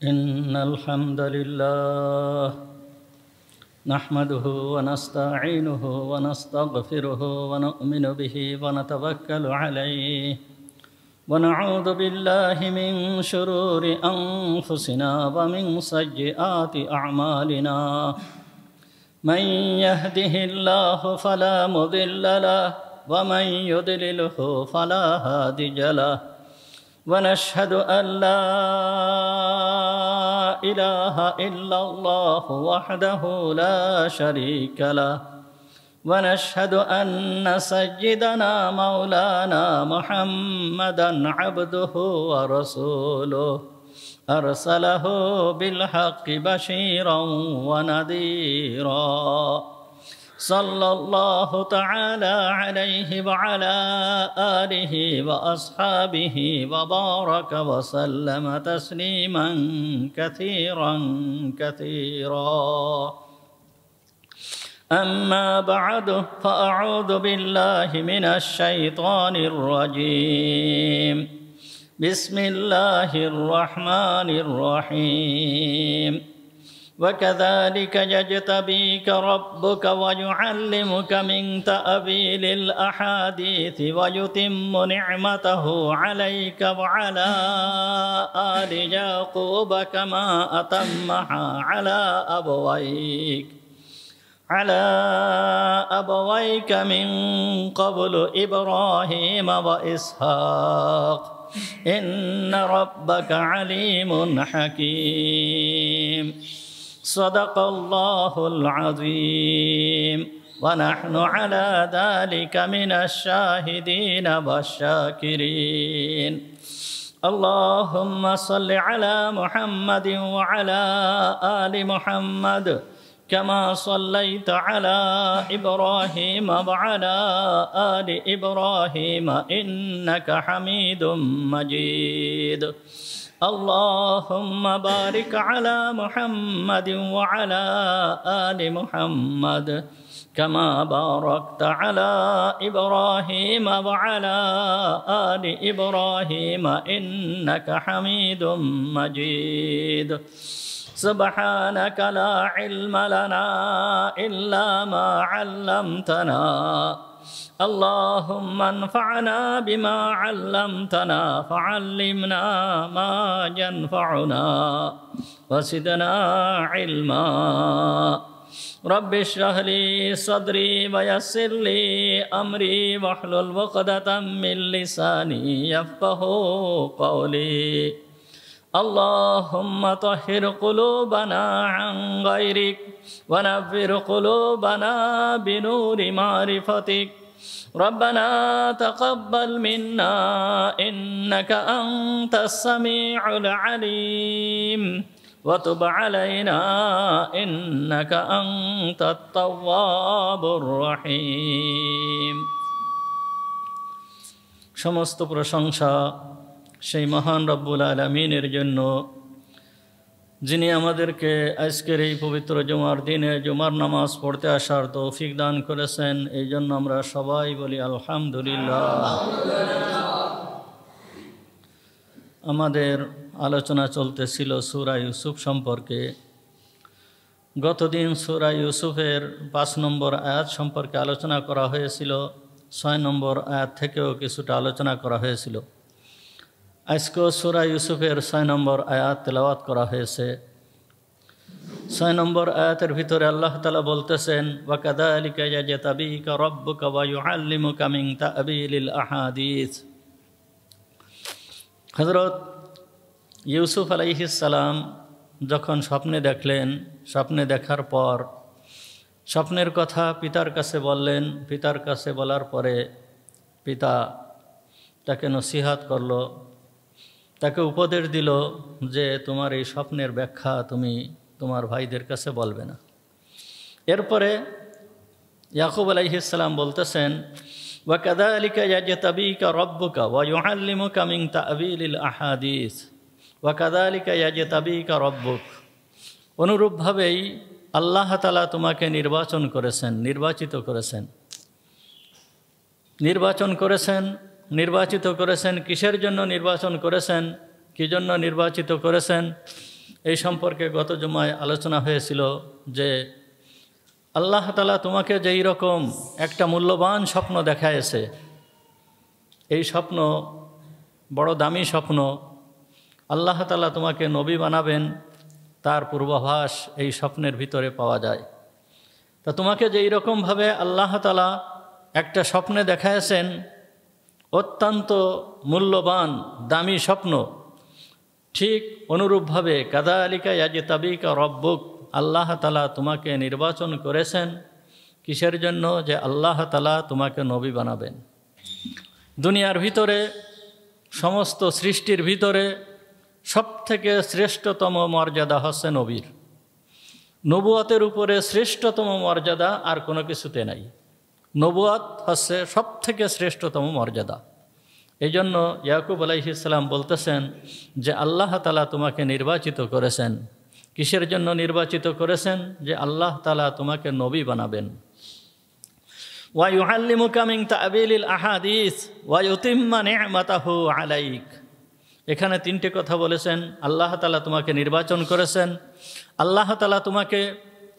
إن الحمد لله نحمده ونستعينه ونستغفره ونؤمن به ونتوكل عليه ونعوذ بالله من شرور أنفسنا ومن سيئات أعمالنا من يهده الله فلا مضل له ومن يضلله فلا هادي له ونشهد أن لا إله إلا الله وحده لا شريك له ونشهد أن سيدنا مولانا محمدًا عبده ورسوله أرسله بالحق بشيرا ونذيرا صلى الله تعالى عليه وعلى آله وأصحابه وبارك وسلم تسليما كثيرا أما بعد فأعوذ بالله من الشيطان الرجيم بسم الله الرحمن الرحيم وكذلك يجتبيك ربك ويعلمك من تأويل الأحاديث ويتم نعمته عليك وعلى آل يعقوب كما أتمها على أبويك من قبل إبراهيم وإسحاق إن ربك عليم حكيم صدق الله العظيم ونحن على ذلك من الشاهدين والشاكرين اللهم صل على محمد وعلى آل محمد كما صليت على إبراهيم وعلى آل إبراهيم إنك حميد مجيد اللهم بارك على محمد وعلى آل محمد كما باركت على إبراهيم وعلى آل إبراهيم إنك حميد مجيد سبحانك لا علم لنا إلا ما علمتنا اللهم انفعنا بما علمتنا فعلمنا ما ينفعنا وزدنا علما رب اشرح لي صدري ويسر لي أمري واحلل عقدة من لساني يفقهوا قولي اللهم طهر قلوبنا عن غيرك ونفر قلوبنا بنور معرفتك ربنا تقبل منا إنك أنت السميع العليم وتب علينا إنك أنت التواب الرحيم সমস্ত প্রশংসা সেই মহান রব্বুল আলামিনের জন্য যিনি আমাদেরকে আজকের এই পবিত্র জুমার দিনে জুমার নামাজ পড়তে আসার তৌফিক দান করেছেন এই জন্য আমরা সবাই বলি আলহামদুলিল্লাহ। আমাদের আলোচনা চলতেছিল সূরা ইউসুফ সম্পর্কে। গতদিন সূরা ইউসুফের 5 নম্বর আয়াত সম্পর্কে আলোচনা করা হয়েছিল, 6 নম্বর আয়াত থেকেও কিছুটা আলোচনা করা হয়েছিল। আজকেও সূরা ইউসুফের 6 নম্বর আয়াত তেলাওয়াত করা হয়েছে। 6 নম্বর আয়াতের ভিতরে আল্লাহ তাআলা বলতেছেন ওয়াকাযালিকা ইয়াজতাবিকা রাব্বুকা ওয়া ইউআল্লিমুকা মিন তা'বীলিল আহাদিস। হযরত ইউসুফ আলাইহিস সালাম যখন স্বপ্নে দেখলেন, স্বপ্নে দেখার পর স্বপ্নের কথা পিতার কাছে বললেন। পিতার কাছে বলার পরে পিতা তাকে নসিহত করলো, তাকে উপদেশ দিল যে তোমার এই স্বপ্নের ব্যাখ্যা তুমি তোমার ভাইদের কাছে বলবে না। এরপরে ইয়াকুব আলাইহিস সালাম বলতেছেন ওয়াকাযালিকা ইয়াজতাবিকা রাব্বুকা ওয়া ইউআল্লিমুকা মিন তা'বীলিল আহাদিস ওয়াকাযালিকা ইয়াজতাবিকা রাব্বুক। অনুরূপভাবেই আল্লাহ তাআলা তোমাকে নির্বাচিত করেছেন। কিসের জন্য নির্বাচন করেছেন? কি জন্য নির্বাচিত করেছেন? এই সম্পর্কে গত জুমায় আলোচনা হয়েছিল যে আল্লাহ তাআলা তোমাকে যেই রকম একটা মূল্যবান স্বপ্ন দেখায়ছে, এই স্বপ্ন বড় দামি স্বপ্ন। আল্লাহ তাআলা তোমাকে নবী বানাবেন তার পূর্বাভাস এই স্বপ্নের ভিতরে পাওয়া যায়। তা তোমাকে যেই রকমভাবে আল্লাহ তাআলা একটা স্বপ্নে দেখায়ছেন, অত্যন্ত মূল্যবান দামি স্বপ্ন, ঠিক অনুরূপভাবে কাযালিকা ইয়াজতাবিকা রব্বুক, আল্লাহ তাআলা তোমাকে নির্বাচন করেছেন কিসের জন্য? যে আল্লাহ তাআলা তোমাকে নবী বানাবেন। দুনিয়ার ভিতরে, সমস্ত সৃষ্টির ভিতরে সবথেকে শ্রেষ্ঠতম মর্যাদা হচ্ছে নবীর। নবুয়তের উপরে শ্রেষ্ঠতম মর্যাদা আর কোনো কিছুতে নাই। নবুয়ত হচ্ছে সবথেকে শ্রেষ্ঠতম মর্যাদা। এই জন্য ইয়াকুব আলাইহিস সালাম বলতেছেন যে আল্লাহ তাআলা তোমাকে নির্বাচিত করেছেন। কিসের জন্য নির্বাচিত করেছেন? যে আল্লাহ তাআলা তোমাকে নবী বানাবেন। ওয়া ইউআল্লিমুকা মিন তা'বিলিল আহাদিস ওয়া ইউতিম্মা নি'মাতাহু আলাইক। এখানে তিনটে কথা বলেছেন। আল্লাহ তাআলা তোমাকে নির্বাচন করেছেন, আল্লাহ তাআলা তোমাকে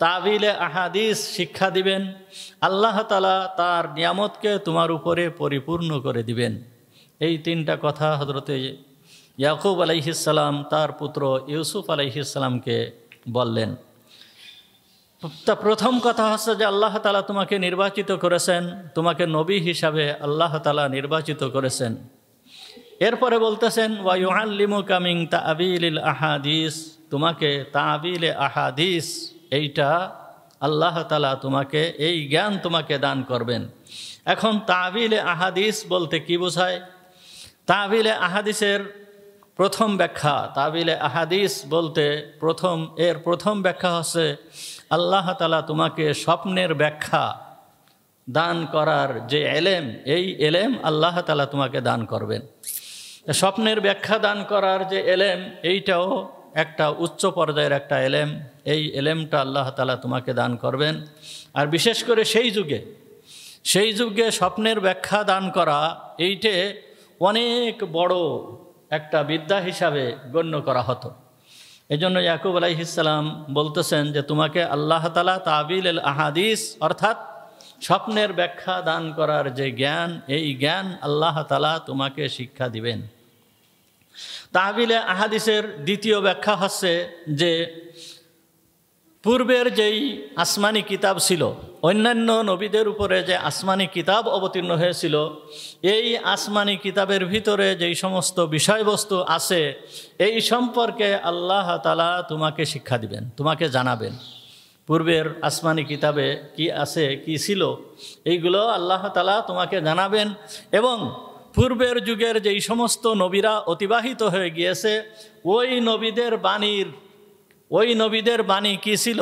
তাবিলে আহাদিস শিক্ষা দিবেন, আল্লাহ তাআলা তার নিয়ামতকে তোমার উপরে পরিপূর্ণ করে দিবেন। এই তিনটা কথা হযরতে ইয়াকুব আলাইহিস সালাম তার পুত্র ইউসুফ আলাইহিস সালামকে বললেন। তা প্রথম কথা হচ্ছে যে আল্লাহ তাআলা তোমাকে নির্বাচিত করেছেন, তোমাকে নবী হিসাবে আল্লাহ তাআলা নির্বাচিত করেছেন। এরপরে বলতেছেন ওয়া ইউআল্লিমুকা মিন তা'বিলিল আহাদিস, তোমাকে তা'বিলে আহাদিস এইটা আল্লাহ তাআলা তোমাকে এই জ্ঞান তোমাকে দান করবেন। এখন তা'বিলে আহাদিস বলতে কি বোঝায়? তা'বিলে আহাদিসের প্রথম ব্যাখ্যা, তা'বিলে আহাদিস বলতে প্রথম ব্যাখ্যা হচ্ছে আল্লাহ তাআলা তোমাকে স্বপ্নের ব্যাখ্যা দান করার যে এলেম, এই এলেম আল্লাহ তাআলা তোমাকে দান করবেন। স্বপ্নের ব্যাখ্যা দান করার যে এলেম, এইটাও একটা উচ্চ পর্যায়ের একটা এলেম। এই এলেমটা আল্লাহ তাআলা তোমাকে দান করবেন। আর বিশেষ করে সেই যুগে স্বপ্নের ব্যাখ্যা দান করা এইটে অনেক বড় একটা বিদ্যা হিসাবে গণ্য করা হতো। এই জন্য ইয়াকুব আলাইহিস সালাম বলতেছেন যে তোমাকে আল্লাহ তাআলা তা'বিলুল আহাদিস অর্থাৎ স্বপ্নের ব্যাখ্যা দান করার যে জ্ঞান, এই জ্ঞান আল্লাহ তাআলা তোমাকে শিক্ষা দিবেন। তা'বিলে আহাদিসের দ্বিতীয় ব্যাখ্যা হচ্ছে যে পূর্বের যেই আসমানি কিতাব ছিল, অন্যান্য নবীদের উপরে যে আসমানি কিতাব অবতীর্ণ হয়েছিল, এই আসমানি কিতাবের ভিতরে যেই সমস্ত বিষয়বস্তু আছে, এই সম্পর্কে আল্লাহ তাআলা তোমাকে শিক্ষা দিবেন, তোমাকে জানাবেন। পূর্বের আসমানি কিতাবে কি আছে, কি ছিল, এইগুলো আল্লাহ তাআলা তোমাকে জানাবেন। এবং পূর্বের যুগের যেই সমস্ত নবীরা অতিবাহিত হয়ে গিয়েছে, ওই নবীদের বাণী কি ছিল,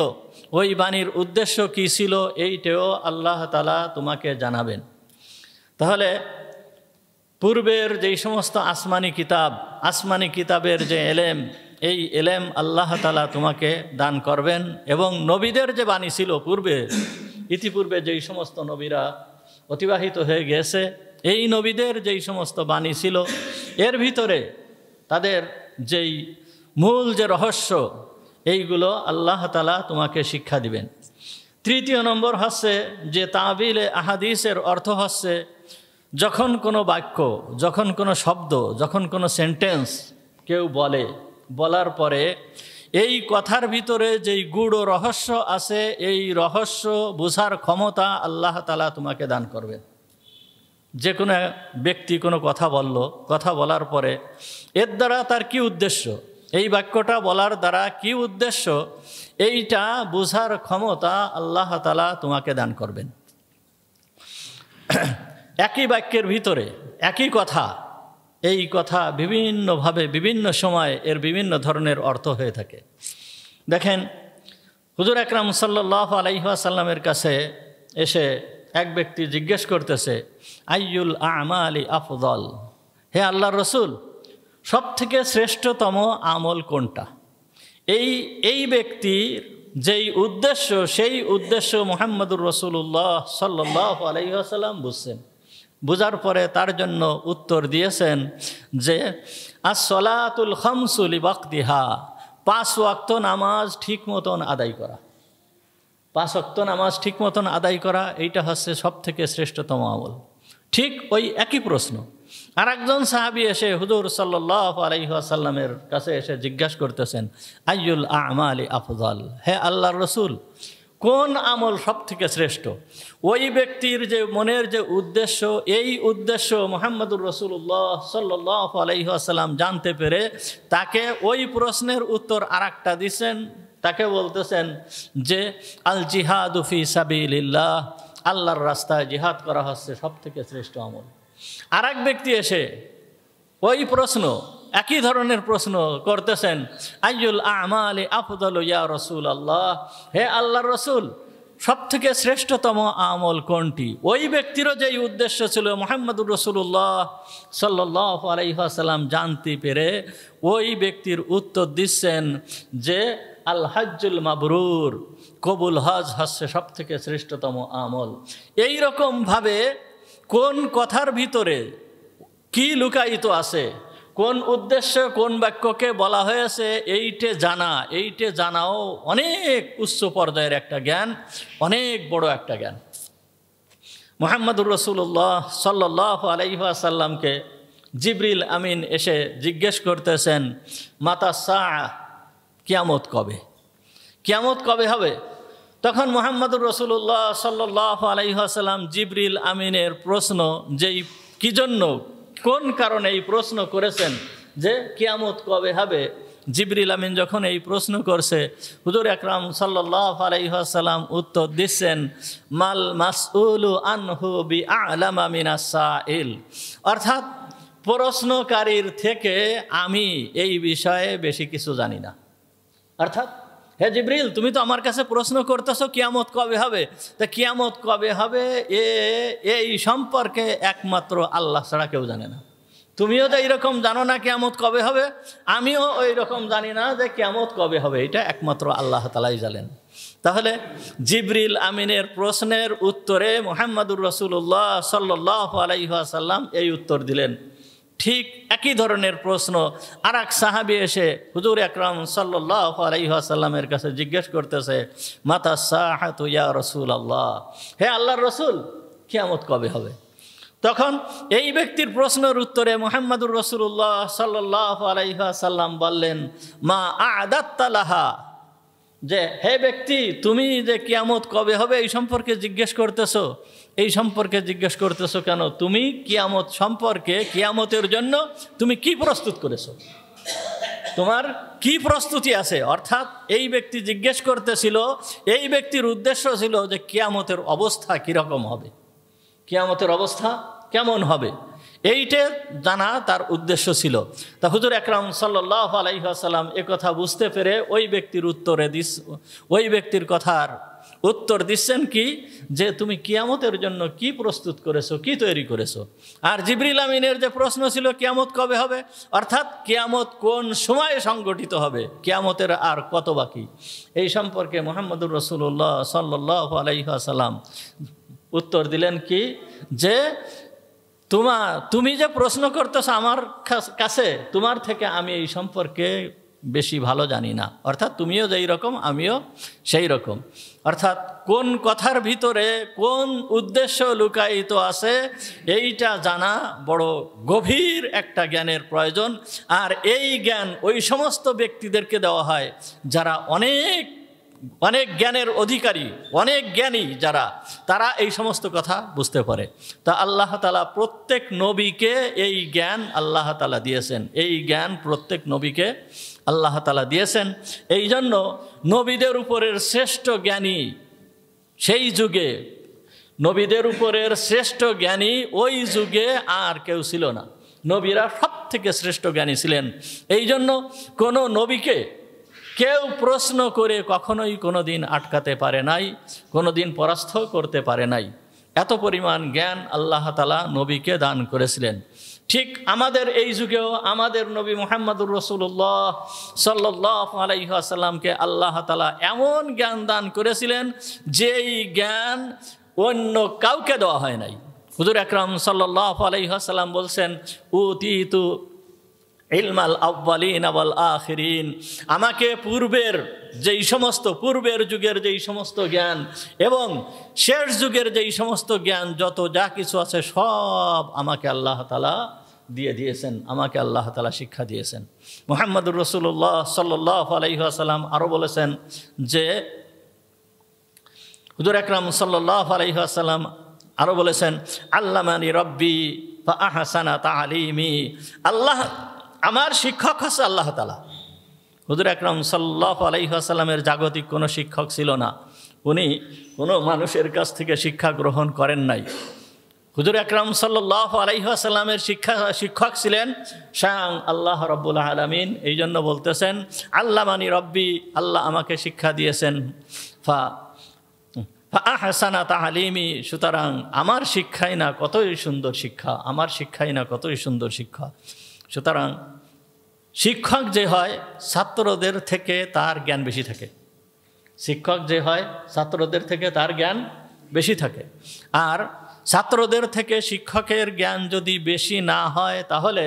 ওই বাণীর উদ্দেশ্য কি ছিল, এইটাও আল্লাহ তাআলা তোমাকে জানাবেন। তাহলে পূর্বের যেই সমস্ত আসমানি কিতাবের যে এলেম, এই এলেম আল্লাহ তাআলা তোমাকে দান করবেন। এবং নবীদের যে বাণী ছিল ইতিপূর্বে যেই সমস্ত নবীরা অতিবাহিত হয়ে গেছে, এই নবীদের যেই সমস্ত বাণী ছিল, এর ভিতরে তাদের যেই মূল যে রহস্য, এইগুলো আল্লাহ তাআলা তোমাকে শিক্ষা দিবেন। তৃতীয় নম্বর হচ্ছে যে তা'বিলে আহাদিসের অর্থ হচ্ছে যখন কোনো বাক্য, যখন কোনো শব্দ, যখন কোনো সেন্টেন্স কেউ বলার পরে এই কথার ভিতরে যেই গূঢ় রহস্য আছে, এই রহস্য বোঝার ক্ষমতা আল্লাহ তাআলা তোমাকে দান করবেন। যে কোনো ব্যক্তি কোনো কথা বলার পরে এর দ্বারা তার কি উদ্দেশ্য, এই বাক্যটা বলার দ্বারা কি উদ্দেশ্য, এইটা বোঝার ক্ষমতা আল্লাহ তাআলা তোমাকে দান করবেন। একই বাক্যের ভিতরে একই কথা, এই কথা বিভিন্নভাবে বিভিন্ন সময় এর বিভিন্ন ধরনের অর্থ হয়ে থাকে। দেখেন, হুজুর আকরাম সাল্লাল্লাহু আলাইহি ওয়াসাল্লামের কাছে এসে এক ব্যক্তি জিজ্ঞেস করতেছে, আইয়ুল আমালি আফদল, হে আল্লাহর রসুল, সবথেকে শ্রেষ্ঠতম আমল কোনটা? এই ব্যক্তির যেই উদ্দেশ্য, সেই উদ্দেশ্য মুহাম্মদুর রাসূলুল্লাহ সাল্লাল্লাহু আলাইহি ওয়াসাল্লাম বুঝছেন। বুঝার পরে তার জন্য উত্তর দিয়েছেন যে আস-সালাতুল খামসু লিওয়াক্তিহা, 5 ওয়াক্ত নামাজ ঠিক মতন আদায় করা। 5 ওয়াক্ত নামাজ ঠিক মতন আদায় করা, এইটা হচ্ছে সব থেকে শ্রেষ্ঠতম আমল। ঠিক ওই একই প্রশ্ন আর একজন সাহাবী এসে হুজুর সাল্লাল্লাহু আলাইহি ওয়াসাল্লামের কাছে এসে জিজ্ঞাসা করতেছেন, আইয়ুল আমালি আফজাল, হে আল্লাহর রসুল, কোন আমল সব থেকে শ্রেষ্ঠ? ওই ব্যক্তির যে মনের যে উদ্দেশ্য, এই উদ্দেশ্য মুহাম্মদুর রাসূলুল্লাহ সাল্লাল্লাহু আলাইহি ওয়াসাল্লাম জানতে পেরে তাকে ওই প্রশ্নের উত্তর আরেকটা দিচ্ছেন। তাকে বলতেছেন যে আল জিহাদু ফি সাবিলিল্লাহ, আল্লাহর রাস্তায় জিহাদ করা হচ্ছে সব থেকে শ্রেষ্ঠ আমল। আর এক ব্যক্তি এসে ওই প্রশ্ন, একই ধরনের প্রশ্ন করতেছেন, আইয়ুল আমালি আফদালু ইয়া রাসূলুল্লাহ, হে আল্লাহর রসুল, সব থেকে শ্রেষ্ঠতম আমল কোনটি? ওই ব্যক্তিরও যেই উদ্দেশ্য ছিল মুহাম্মদুর রাসূলুল্লাহ সাল্লাল্লাহু আলাইহি ওয়াসাল্লাম জানতে পেরে ওই ব্যক্তির উত্তর দিচ্ছেন যে আল হজ্জুল মাবরুর, কবুল হজ হচ্ছে সব থেকে শ্রেষ্ঠতম আমল। এই রকমভাবে কোন কথার ভিতরে কি লুকায়িত আছে, কোন উদ্দেশ্য কোন বাক্যকে বলা হয়েছে, এইটে জানাও অনেক উচ্চ পর্যায়ের একটা জ্ঞান, অনেক বড় একটা জ্ঞান। মুহাম্মদুর রাসূলুল্লাহ সাল্লাল্লাহু আলাইহি ওয়াসাল্লামকে জিবরিল আমিন এসে জিজ্ঞেস করতেছেন, মাতা সাআ, কিয়ামত কবে? কিয়ামত কবে হবে? তখন মুহাম্মদুর রাসূলুল্লাহ সাল্লাল্লাহু আলাইহি ওয়াসাল্লাম জিবরিল আমিনের প্রশ্ন, যেই কি জন্য কোন কারণে এই প্রশ্ন করেছেন যে কিয়ামত কবে হবে, জিবরিল আমিন যখন এই প্রশ্ন করছে, হুজুর আকরাম সাল্লাল্লাহু আলাইহি ওয়াসাল্লাম উত্তর দিচ্ছেন, মাল মাসউলু আনহু বিআলামা মিনাস সাইল, অর্থাৎ প্রশ্নকারীর থেকে আমি এই বিষয়ে বেশি কিছু জানি না। অর্থাৎ হে জিবরিল, তুমি তো আমার কাছে প্রশ্ন করতেছো কিয়ামত কবে হবে, তা কিয়ামত কবে হবে এই সম্পর্কে একমাত্র আল্লাহ ছাড়া কেউ জানে না। তুমিও তো এইরকম জানো না কিয়ামত কবে হবে, আমিও ওই রকম জানি না যে কিয়ামত কবে হবে, এটা একমাত্র আল্লাহ তাআলাই জানেন। তাহলে জিবরিল আমিনের প্রশ্নের উত্তরে মুহাম্মদুর রাসূলুল্লাহ সাল্লাল্লাহু আলাইহি ওয়াসাল্লাম এই উত্তর দিলেন। ঠিক একই ধরনের প্রশ্ন আর এক সাহাবী এসে হুজুর আকরাম সাল্লাল্লাহু আলাইহি ওয়াসাল্লামের কাছে জিজ্ঞেস করতেছে, মাতা সাআতু ইয়া রাসূলুল্লাহ, হে আল্লাহর রসুল, কিয়ামত কবে হবে? তখন এই ব্যক্তির প্রশ্নের উত্তরে মুহাম্মদুর রাসূলুল্লাহ সাল্লাল্লাহু আলাইহি ওয়াসাল্লাম বললেন, মা আ'দাত্তা লাহা, যে হে ব্যক্তি, তুমি যে কিয়ামত কবে হবে এই সম্পর্কে জিজ্ঞেস করতেছো, এই সম্পর্কে জিজ্ঞেস করতেছো কেন? তুমি কিয়ামত সম্পর্কে, কিয়ামতের জন্য তুমি কি প্রস্তুত করেছো, তোমার কি প্রস্তুতি আছে? অর্থাৎ এই ব্যক্তি জিজ্ঞেস করতেছিল, এই ব্যক্তির উদ্দেশ্য ছিল যে কিয়ামতের অবস্থা কীরকম হবে, কিয়ামতের অবস্থা কেমন হবে, এইটা জানা তার উদ্দেশ্য ছিল। তা হুজুর আকরাম সাল্লাল্লাহু আলাইহি ওয়াসাল্লাম একথা বুঝতে পেরে ওই ব্যক্তির কথার উত্তর দিচ্ছেন কি, যে তুমি কিয়ামতের জন্য কি প্রস্তুত করেছো, কি তৈরি করেছো। আর জিবরিল আমিনের যে প্রশ্ন ছিল কিয়ামত কবে হবে, অর্থাৎ কিয়ামত কোন সময়ে সংগঠিত হবে, কিয়ামতের আর কত বাকি, এই সম্পর্কে মুহাম্মদুর রাসূলুল্লাহ সাল্লাল্লাহু আলাইহি ওয়াসাল্লাম উত্তর দিলেন কি, যে তুমি যে প্রশ্ন করতেছো আমার কাছে, তোমার থেকে আমি এই সম্পর্কে বেশি ভালো জানি না। অর্থাৎ তুমিও যেই রকম আমিও সেই রকম। অর্থাৎ কোন কথার ভিতরে কোন উদ্দেশ্য লুকায়িত আছে এইটা জানা বড় গভীর একটা জ্ঞানের প্রয়োজন। আর এই জ্ঞান ওই সমস্ত ব্যক্তিদেরকে দেওয়া হয় যারা অনেক জ্ঞানের অধিকারী, অনেক জ্ঞানী যারা, তারা এই সমস্ত কথা বুঝতে পারে। তা আল্লাহ তাআলা প্রত্যেক নবীকে এই জ্ঞান আল্লাহ তাআলা দিয়েছেন, এই জ্ঞান প্রত্যেক নবীকে আল্লাহ তাআলা দিয়েছেন। এই জন্য নবীদের উপরের শ্রেষ্ঠ জ্ঞানী সেই যুগে, নবীদের উপরের শ্রেষ্ঠ জ্ঞানী ওই যুগে আর কেউ ছিল না। নবীরা সব থেকে শ্রেষ্ঠ জ্ঞানী ছিলেন। এই জন্য কোনো নবীকে কেউ প্রশ্ন করে কখনোই কোনো দিন আটকাতে পারে নাই, কোনো দিন পরাস্ত করতে পারে নাই। এত পরিমাণ জ্ঞান আল্লাহ তাআলা নবীকে দান করেছিলেন। ঠিক আমাদের এই যুগেও আমাদের নবী মুহাম্মদুর রাসূলুল্লাহ সাল্লাল্লাহু আলাইহি ওয়াসাল্লামকে আল্লাহ তাআলা এমন জ্ঞান দান করেছিলেন যেই জ্ঞান অন্য কাউকে দেওয়া হয় নাই। হুজুর আকরাম সাল্লাল্লাহু আলাইহি ওয়াসাল্লাম বলছেন, উতিতু ইলমাল আউয়ালিন ওয়াল আখিরিন, আমাকে পূর্বের যুগের যেই সমস্ত জ্ঞান এবং শেষ যুগের যেই সমস্ত জ্ঞান, যত যা কিছু আছে সব আমাকে আল্লাহ তাআলা দিয়ে দিয়েছেন, আমাকে আল্লাহ তাআলা শিক্ষা দিয়েছেন। মুহাম্মদুর রাসূলুল্লাহ সাল্লাল্লাহু আলাইহি ওয়াসাল্লাম আরও বলেছেন যে, হুজুর আকরাম সাল্লাল্লাহু আলাইহি ওয়াসাল্লাম আরও বলেছেন, আল্লামানি রব্বি ফা আহসানা তালিমি, আমার শিক্ষক হচ্ছে আল্লাহ তাআলা। হুজুর আকরাম সাল্লাল্লাহু আলাইহি ওয়াসাল্লামের জাগতিক কোনো শিক্ষক ছিল না, উনি কোনো মানুষের কাছ থেকে শিক্ষা গ্রহণ করেন নাই। হুজুর আকরাম সাল্লাল্লাহু আলাইহি ওয়াসাল্লামের শিক্ষক ছিলেন স্বয়ং আল্লাহ রাব্বুল আলামিন। এই জন্য বলতেছেন আল্লামানি রব্বি, আল্লাহ আমাকে শিক্ষা দিয়েছেন, ফা আহসানা তালিমি, সুতরাং আমার শিক্ষাই না কতই সুন্দর শিক্ষা, আমার শিক্ষাই না কতই সুন্দর শিক্ষা। সুতরাং শিক্ষক যে হয় ছাত্রদের থেকে তার জ্ঞান বেশি থাকে, শিক্ষক যে হয় ছাত্রদের থেকে তার জ্ঞান বেশি থাকে। আর ছাত্রদের থেকে শিক্ষকের জ্ঞান যদি বেশি না হয় তাহলে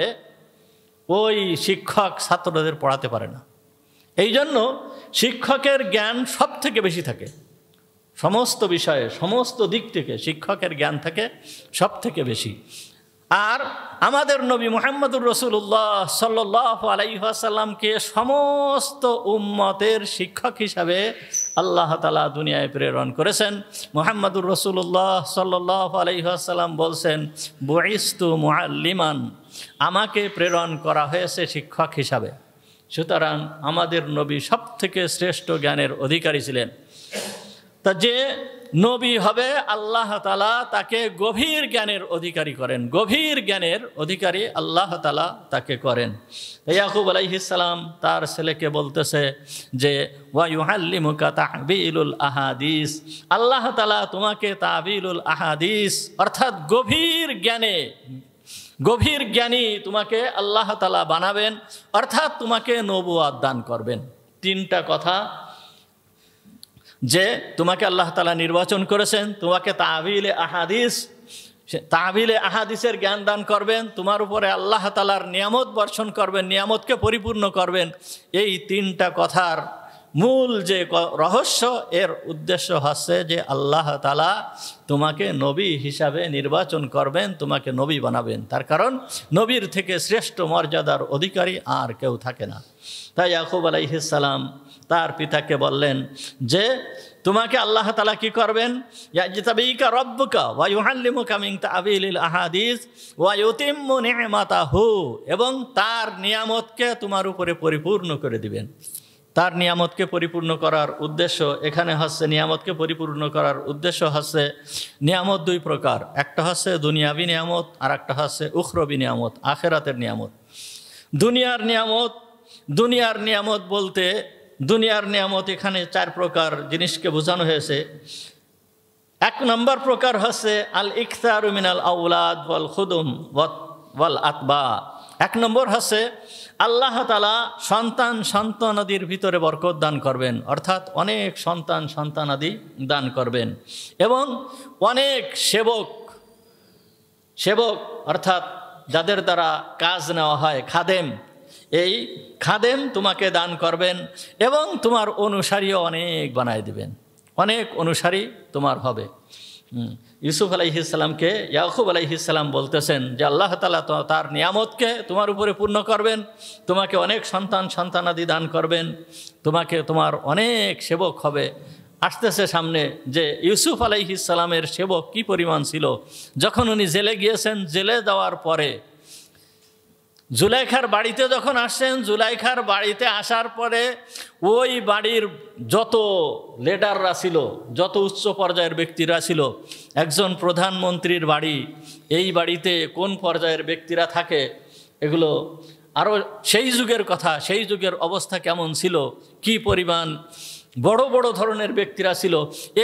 ওই শিক্ষক ছাত্রদের পড়াতে পারে না। এই জন্য শিক্ষকের জ্ঞান সব থেকে বেশি থাকে, সমস্ত বিষয়ে সমস্ত দিক থেকে শিক্ষকের জ্ঞান থাকে সব থেকে বেশি। আর আমাদের নবী মুহাম্মদুর রাসূলুল্লাহ সাল্লাল্লাহু আলাইহি ওয়াসাল্লামকে সমস্ত উম্মতের শিক্ষক হিসাবে আল্লাহ তাআলা দুনিয়ায় প্রেরণ করেছেন। মুহাম্মদুর রাসূলুল্লাহ সাল্লাল্লাহু আলাইহি ওয়াসাল্লাম বলছেন, বুইস্তু মুআল্লিমান, আমাকে প্রেরণ করা হয়েছে শিক্ষক হিসাবে। সুতরাং আমাদের নবী সব থেকে শ্রেষ্ঠ জ্ঞানের অধিকারী ছিলেন। তা যে নবী হবে আল্লাহ তাআলা তাকে গভীর জ্ঞানের অধিকারী করেন, গভীর জ্ঞানের অধিকারী আল্লাহ তাআলা তাকে করেন। ইয়াকুব আলাইহিস সালাম তার ছেলেকে বলতেছে যে, ওয়া ইউআল্লিমুকা তা'বিলুল আহাদিস, আল্লাহ তাআলা তোমাকে তা'বিলুল আহাদিস অর্থাৎ গভীর জ্ঞানী তোমাকে আল্লাহ তাআলা বানাবেন, অর্থাৎ তোমাকে নবুয়ত দান করবেন। তিনটা কথা, যে তোমাকে আল্লাহ তাআলা নির্বাচন করেছেন, তোমাকে তাবিলে আহাদিসের জ্ঞান দান করবেন, তোমার উপরে আল্লাহ তাআলার নিয়ামত বর্ষণ করবেন, নিয়ামতকে পরিপূর্ণ করবেন। এই তিনটা কথার মূল যে রহস্য, এর উদ্দেশ্য হচ্ছে যে আল্লাহ তাআলা তোমাকে নবী হিসাবে নির্বাচন করবেন, তোমাকে নবী বানাবেন। তার কারণ নবীর থেকে শ্রেষ্ঠ মর্যাদার অধিকারী আর কেউ থাকে না। তাই ইয়াকুব আলাইহিস সালাম তার পিতাকে বললেন যে, তোমাকে আল্লাহ তাআলা কি করবেন, ইয়াজতাবিকা রব্বুকা ওয়া ইউআল্লিমুকা মিন তা'বিলিল আহাদিস ওয়া ইউতিম্মু নি'মাতাহু, এবং তার নিয়ামতকে তোমার উপরে পরিপূর্ণ করে দিবেন। তার নিয়ামতকে পরিপূর্ণ করার উদ্দেশ্য এখানে হচ্ছে, নিয়ামতকে পরিপূর্ণ করার উদ্দেশ্য হচ্ছে, নিয়ামত দুই প্রকার, একটা হচ্ছে দুনিয়াবী নিয়ামত আর একটা হচ্ছে উখরবী নিয়ামত, আখিরাতের নিয়ামত। দুনিয়ার নিয়ামত বলতে, দুনিয়ার নিয়ামত এখানে চার প্রকার জিনিসকে বোঝানো হয়েছে। এক নম্বর প্রকার হচ্ছে আল ইকতারু মিনাল আওলাদ ওয়াল খুদুম ওয়াল আতবা। এক নম্বর হচ্ছে আল্লাহ তাআলা সন্তানাদির ভিতরে বরকত দান করবেন, অর্থাৎ অনেক সন্তানাদি দান করবেন, এবং অনেক সেবক অর্থাৎ যাদের দ্বারা কাজ নেওয়া হয়, খাদেম, এই খাদেম তোমাকে দান করবেন, এবং তোমার অনুসারীও অনেক বানায় দিবেন, অনেক অনুসারী তোমার হবে। ইউসুফ আলাইহিস সালামকে ইয়াকুব আলাইহিস সালাম বলতেছেন যে আল্লাহ তাআলা তার নিয়ামতকে তোমার উপরে পূর্ণ করবেন, তোমাকে অনেক সন্তানাদি দান করবেন, তোমার অনেক সেবক হবে। আসতেছে সামনে যে ইউসুফ আলাইহিস সালামের সেবক কি পরিমাণ ছিল। যখন উনি জেলে গিয়েছেন, জেলে যাওয়ার পরে জুলাইখার বাড়িতে যখন আসছেন, জুলাইখার বাড়িতে আসার পরে ওই বাড়ির যত লিডাররা ছিল, যত উচ্চ পর্যায়ের ব্যক্তিরা ছিল, একজন প্রধানমন্ত্রীর বাড়ি, এই বাড়িতে কোন পর্যায়ের ব্যক্তিরা থাকে, এগুলো আরও সেই যুগের কথা, সেই যুগের অবস্থা কেমন ছিল, কি পরিমাণ বড় বড় ধরনের ব্যক্তিরা ছিল,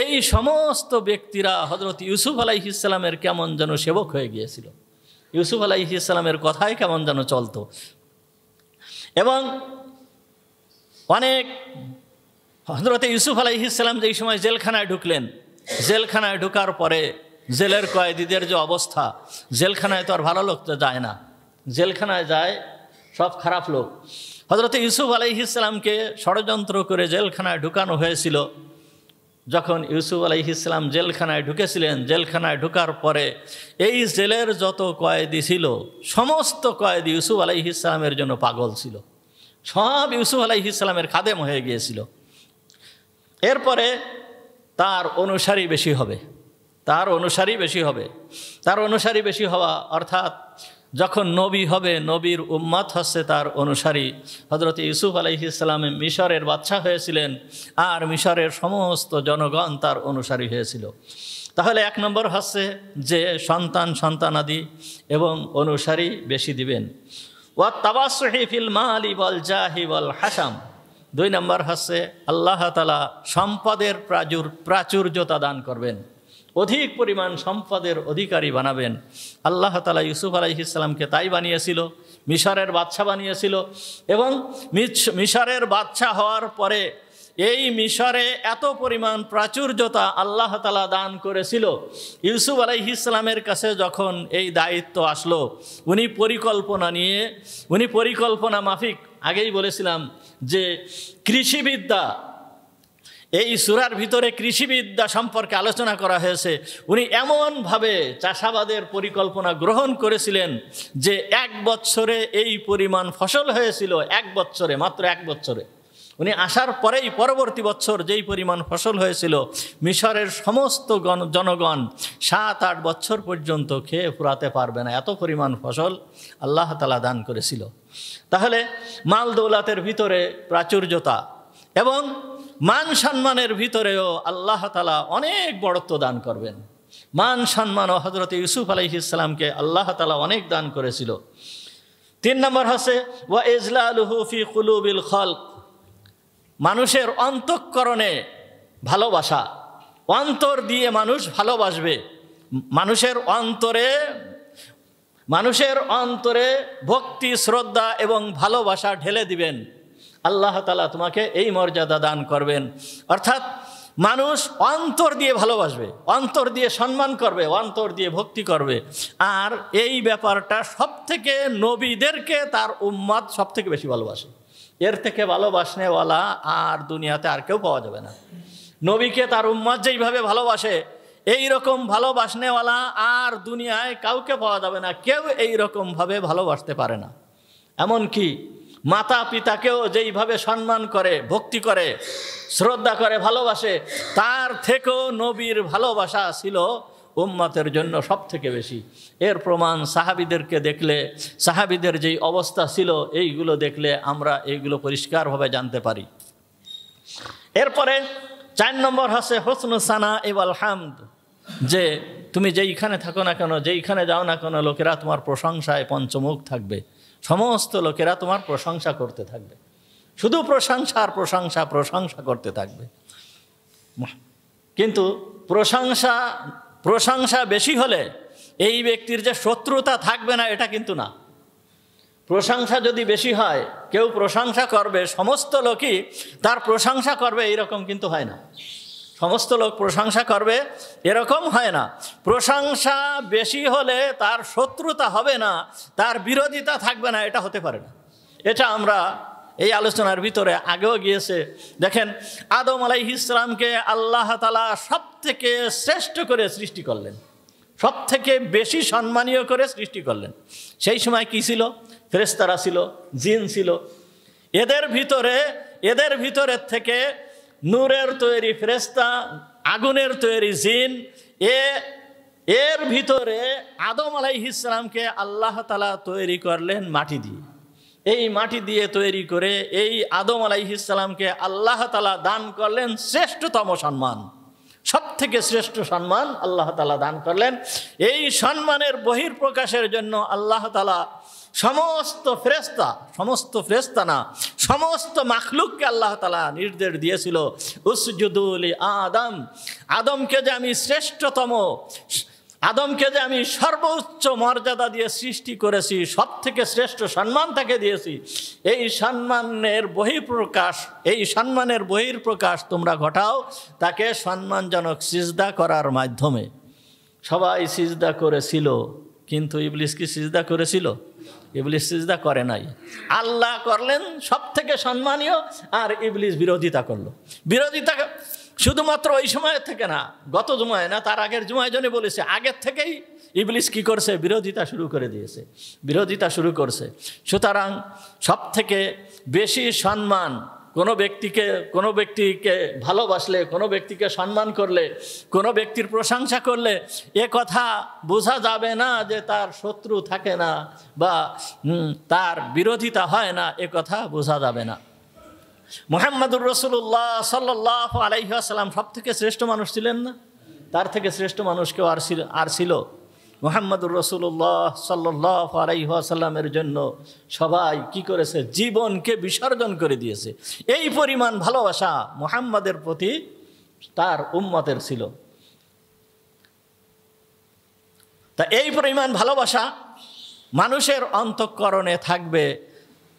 এই সমস্ত ব্যক্তিরা হযরত ইউসুফ আলাইহিস সালামের কেমন যেন সেবক হয়ে গিয়েছিল। ইউসুফ আলাইহিস সালামের কথাই কেমন যেন চলতো। এবং অনেক হযরত ইউসুফ আলাইহিস সালাম যেই সময় জেলখানায় ঢুকলেন, জেলখানায় ঢোকার পরে জেলের কয়েদিদের যে অবস্থা, জেলখানায় তো আর ভালো লোক যায় না, জেলখানায় যায় সব খারাপ লোক। হযরত ইউসুফ আলাইহিস সালামকে ষড়যন্ত্র করে জেলখানায় ঢুকানো হয়েছিল। যখন ইউসুফ আলাইহিস সালাম জেলখানায় ঢুকেছিলেন, জেলখানায় ঢোকার পরে এই জেলের যত কয়েদি ছিল সমস্ত কয়েদি ইউসুফ আলাইহিস সালামের জন্য পাগল ছিল, সব ইউসুফ আলাইহিস সালামের খাদেম হয়ে গিয়েছিল। এরপরে তার অনুসারী বেশি হবে, তার অনুসারী বেশি হবে। তার অনুসারী বেশি হওয়া অর্থাৎ যখন নবী হবে, নবীর উম্মত হচ্ছে তার অনুসারী। হযরত ইউসুফ আলাইহিস সালাম মিশরের বাদশা হয়েছিলেন, আর মিশরের সমস্ত জনগণ তার অনুসারী হয়েছিল। তাহলে 1 নম্বর হচ্ছে যে সন্তানাদি এবং অনুসারী বেশি দিবেন। ওয়া তাওয়াসসুহি ফিল মালি ওয়াল জাহি ওয়াল হাসাম। 2 নম্বর হচ্ছে আল্লাহ তাআলা সম্পদের প্রাচুর্যতা দান করবেন, অধিক পরিমাণ সম্পদের অধিকারী বানাবেন। আল্লাহ তাআলা ইউসুফ আলাইহিস সালামকে তাই বানিয়েছিল, মিশরের বাদশা বানিয়েছিল। এবং মিশরের বাদশা হওয়ার পরে এই মিশরে এত পরিমাণ প্রাচুর্যতা আল্লাহ তাআলা দান করেছিল। ইউসুফ আলাইহিস সালামের কাছে যখন এই দায়িত্ব আসলো, উনি পরিকল্পনা মাফিক, আগেই বলেছিলাম যে কৃষিবিদ্যা, এই সূরার ভিতরে কৃষিবিদ্যা সম্পর্কে আলোচনা করা হয়েছে। উনি এমনভাবে চাষাবাদের পরিকল্পনা গ্রহণ করেছিলেন যে 1 বছরে এই পরিমাণ ফসল হয়েছিল, 1 বছরে, মাত্র 1 বছরে। উনি আসার পরেই পরবর্তী বছর যেই পরিমাণ ফসল হয়েছিল, মিশরের সমস্ত জনগণ 7-8 বছর পর্যন্ত খেয়ে ফুরাতে পারবে না, এত পরিমাণ ফসল আল্লাহ তাআলা দান করেছিল। তাহলে মাল দৌলাতের ভিতরে প্রাচুর্যতা এবং মান সম্মানের ভিতরেও আল্লাহ তাআলা অনেক বড়ত্ব দান করবেন। মান সম্মান ও হযরত ইউসুফ আলাইহিস সালামকে আল্লাহ তাআলা অনেক দান করেছিল। 3 নম্বর হচ্ছে ওয়া ইজলালুহু ফি কুলুবিল খালক। মানুষের অন্তঃকরণে ভালোবাসা, অন্তর দিয়ে মানুষ ভালোবাসবে। মানুষের অন্তরে ভক্তি, শ্রদ্ধা এবং ভালোবাসা ঢেলে দিবেন। আল্লাহ তাআলা তোমাকে এই মর্যাদা দান করবেন। অর্থাৎ মানুষ অন্তর দিয়ে ভালোবাসবে, অন্তর দিয়ে সম্মান করবে, অন্তর দিয়ে ভক্তি করবে। আর এই ব্যাপারটা সবথেকে নবীদেরকে তার উম্মত সবথেকে বেশি ভালোবাসে। এর থেকে ভালোবাসনেওয়ালা আর দুনিয়াতে আর কেউ পাওয়া যাবে না। নবীকে তার উম্মত যেইভাবে ভালোবাসে, এই রকম ভালোবাসনেওয়ালা আর দুনিয়ায় কাউকে পাওয়া যাবে না। কেউ এই রকমভাবে ভালোবাসতে পারে না। এমনকি মাতা পিতাকেও যেইভাবে সম্মান করে, ভক্তি করে, শ্রদ্ধা করে, ভালোবাসে, তার থেকেও নবীর ভালোবাসা ছিল উম্মতের জন্য সব থেকে বেশি। এর প্রমাণ সাহাবীদেরকে দেখলে, সাহাবীদের যেই অবস্থা ছিল এইগুলো দেখলে আমরা এইগুলো পরিষ্কারভাবে জানতে পারি। এরপরে 4 নম্বর হচ্ছে হুসনুস সানা ওয়াল হামদ। যে তুমি যেইখানে থাকো না কেন, যেইখানে যাও না কেন, লোকেরা তোমার প্রশংসায় পঞ্চমুখ থাকবে। সমস্ত লোকেরা তোমার প্রশংসা করতে থাকবে, শুধু প্রশংসা আর প্রশংসা, প্রশংসা করতে থাকবে। কিন্তু প্রশংসা বেশি হলে এই ব্যক্তির যে শত্রুতা থাকবে না, এটা কিন্তু না। প্রশংসা যদি বেশি হয়, কেউ প্রশংসা করবে, সমস্ত লোকই তার প্রশংসা করবে, এইরকম কিন্তু হয় না। সমস্ত লোক প্রশংসা করবে এরকম হয় না। প্রশংসা বেশি হলে তার শত্রুতা হবে না, তার বিরোধিতা থাকবে না, এটা হতে পারে না। এটা আমরা এই আলোচনার ভিতরে আগেও গিয়েছে। দেখেন, আদম আলাইহিস সালামকে আল্লাহ তাআলা সব থেকে শ্রেষ্ঠ করে সৃষ্টি করলেন, সব থেকে বেশি সম্মানীয় করে সৃষ্টি করলেন। সেই সময় কি ছিল? ফেরেশতারা ছিল, জিন ছিল। এদের ভিতরের থেকে নূরের তৈরি ফেরেশতা, আগুনের তৈরি জিন, এর ভিতরে আদম আলাইহিস সালামকে আল্লাহ তাআলা তৈরি করলেন মাটি দিয়ে। এই মাটি দিয়ে তৈরি করে এই আদম আলাইহিস সালামকে আল্লাহ তাআলা দান করলেন শ্রেষ্ঠতম সম্মান, সব থেকে শ্রেষ্ঠ সম্মান আল্লাহ তাআলা দান করলেন। এই সম্মানের বহিঃপ্রকাশের জন্য আল্লাহ তাআলা সমস্ত ফেরেশতা না, সমস্ত মাখলুককে আল্লাহ তাআলা নির্দেশ দিয়েছিল, উসজুদু লি আদম। আদমকে যে আমি শ্রেষ্ঠতম, আদমকে যে আমি সর্বোচ্চ মর্যাদা দিয়ে সৃষ্টি করেছি, সব থেকে শ্রেষ্ঠ সম্মান তাকে দিয়েছি। এই সম্মানের বহিঃপ্রকাশ তোমরা ঘটাও তাকে সম্মানজনক সিজদা করার মাধ্যমে। সবাই সিজদা করেছিল, কিন্তু ইবলিস কি সিজদা করেছিল? ইবলিস সিজদা করে নাই। আল্লাহ করলেন সব থেকে সম্মানীয়, আর ইবলিস বিরোধিতা করলো। বিরোধিতা শুধুমাত্র ওই সময়ের থেকে না, গত জুমায় না, তার আগের জুমায় জন্য বলেছে, আগের থেকেই ইবলিস কি করছে, বিরোধিতা শুরু করে দিয়েছে, বিরোধিতা শুরু করছে। সুতরাং সব থেকে বেশি সম্মান কোনো ব্যক্তিকে ভালোবাসলে, কোনো ব্যক্তিকে সম্মান করলে, কোনো ব্যক্তির প্রশংসা করলে এ কথা বোঝা যাবে না যে তার শত্রু থাকে না বা তার বিরোধিতা হয় না, এ কথা বোঝা যাবে না। মুহাম্মদুর রাসূলুল্লাহ সাল্লাল্লাহু আলাইহি ওয়াসাল্লাম সব থেকে শ্রেষ্ঠ মানুষ ছিলেন না? তার থেকে শ্রেষ্ঠ মানুষ কেউ আর ছিল? মুহাম্মদুর রাসূলুল্লাহ সাল্লাল্লাহু আলাইহি ওয়াসাল্লামের জন্য সবাই কি করেছে, জীবনকে বিসর্জন করে দিয়েছে। এই পরিমাণ ভালোবাসা মুহাম্মদের প্রতি তার উম্মতের ছিল। তা এই পরিমাণ ভালোবাসা মানুষের অন্তঃকরণে থাকবে,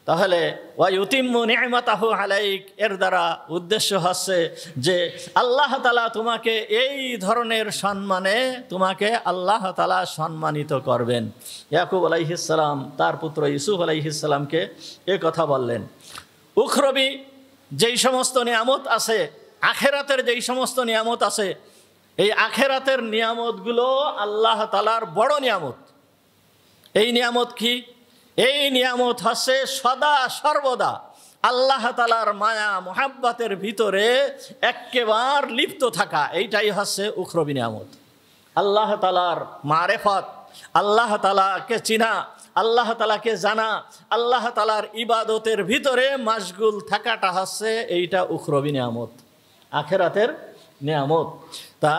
তাহলে ওয়ায়ুতিম্মু নি'মাতাহু আলাইক, এর দ্বারা উদ্দেশ্য হচ্ছে যে আল্লাহ তাআলা তোমাকে এই ধরনের সম্মানে তোমাকে আল্লাহ তাআলা সম্মানিত করবেন। ইয়াকুব আলাইহিস সালাম তার পুত্র ইউসুফ আলাইহিস সালামকে এ কথা বললেন। উখরবি যেই সমস্ত নিয়ামত আছে, আখেরাতের যেই সমস্ত নিয়ামত আছে, এই আখেরাতের নিয়ামতগুলো আল্লাহ তাআলার বড় নিয়ামত। এই নিয়ামত কি? এই নিয়ামত হচ্ছে সদা সর্বদা আল্লাহ তাআলার মায়া মুহাব্বতের ভিতরে একেবারে লিপ্ত থাকা, এইটাই হচ্ছে উখরবি নিয়ামত। আল্লাহ তাআলার মারেফত, আল্লাহ তাআলাকে চিনা, আল্লাহ তাআলাকে জানা, আল্লাহ তাআলার ইবাদতের ভিতরে মাশগুল থাকাটা হচ্ছে এইটা উখরবি নিয়ামত, আখেরাতের নিয়ামত। তা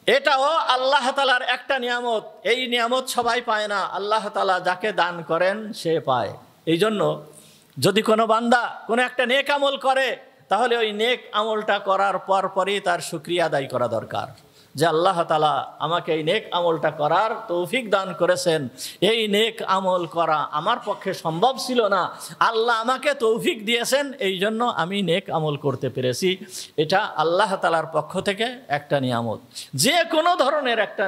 এটাও আল্লাহ তাআলার একটা নিয়ামত। এই নিয়ামত সবাই পায় না, আল্লাহ তাআলা যাকে দান করেন সে পায়। এই জন্য যদি কোনো বান্দা কোনো একটা নেক আমল করে, তাহলে ওই নেক আমলটা করার পরই তার শুকরিয়া আদায় করা দরকার, যে আল্লাহ তাআলা আমাকে এই নেক আমলটা করার তৌফিক দান করেছেন। এই নেক আমল করা আমার পক্ষে সম্ভব ছিল না, আল্লাহ আমাকে তৌফিক দিয়েছেন, এই জন্য আমি নেক আমল করতে পেরেছি। এটা আল্লাহ তাআলার পক্ষ থেকে একটা নিয়ামত। যে কোনো ধরনের একটা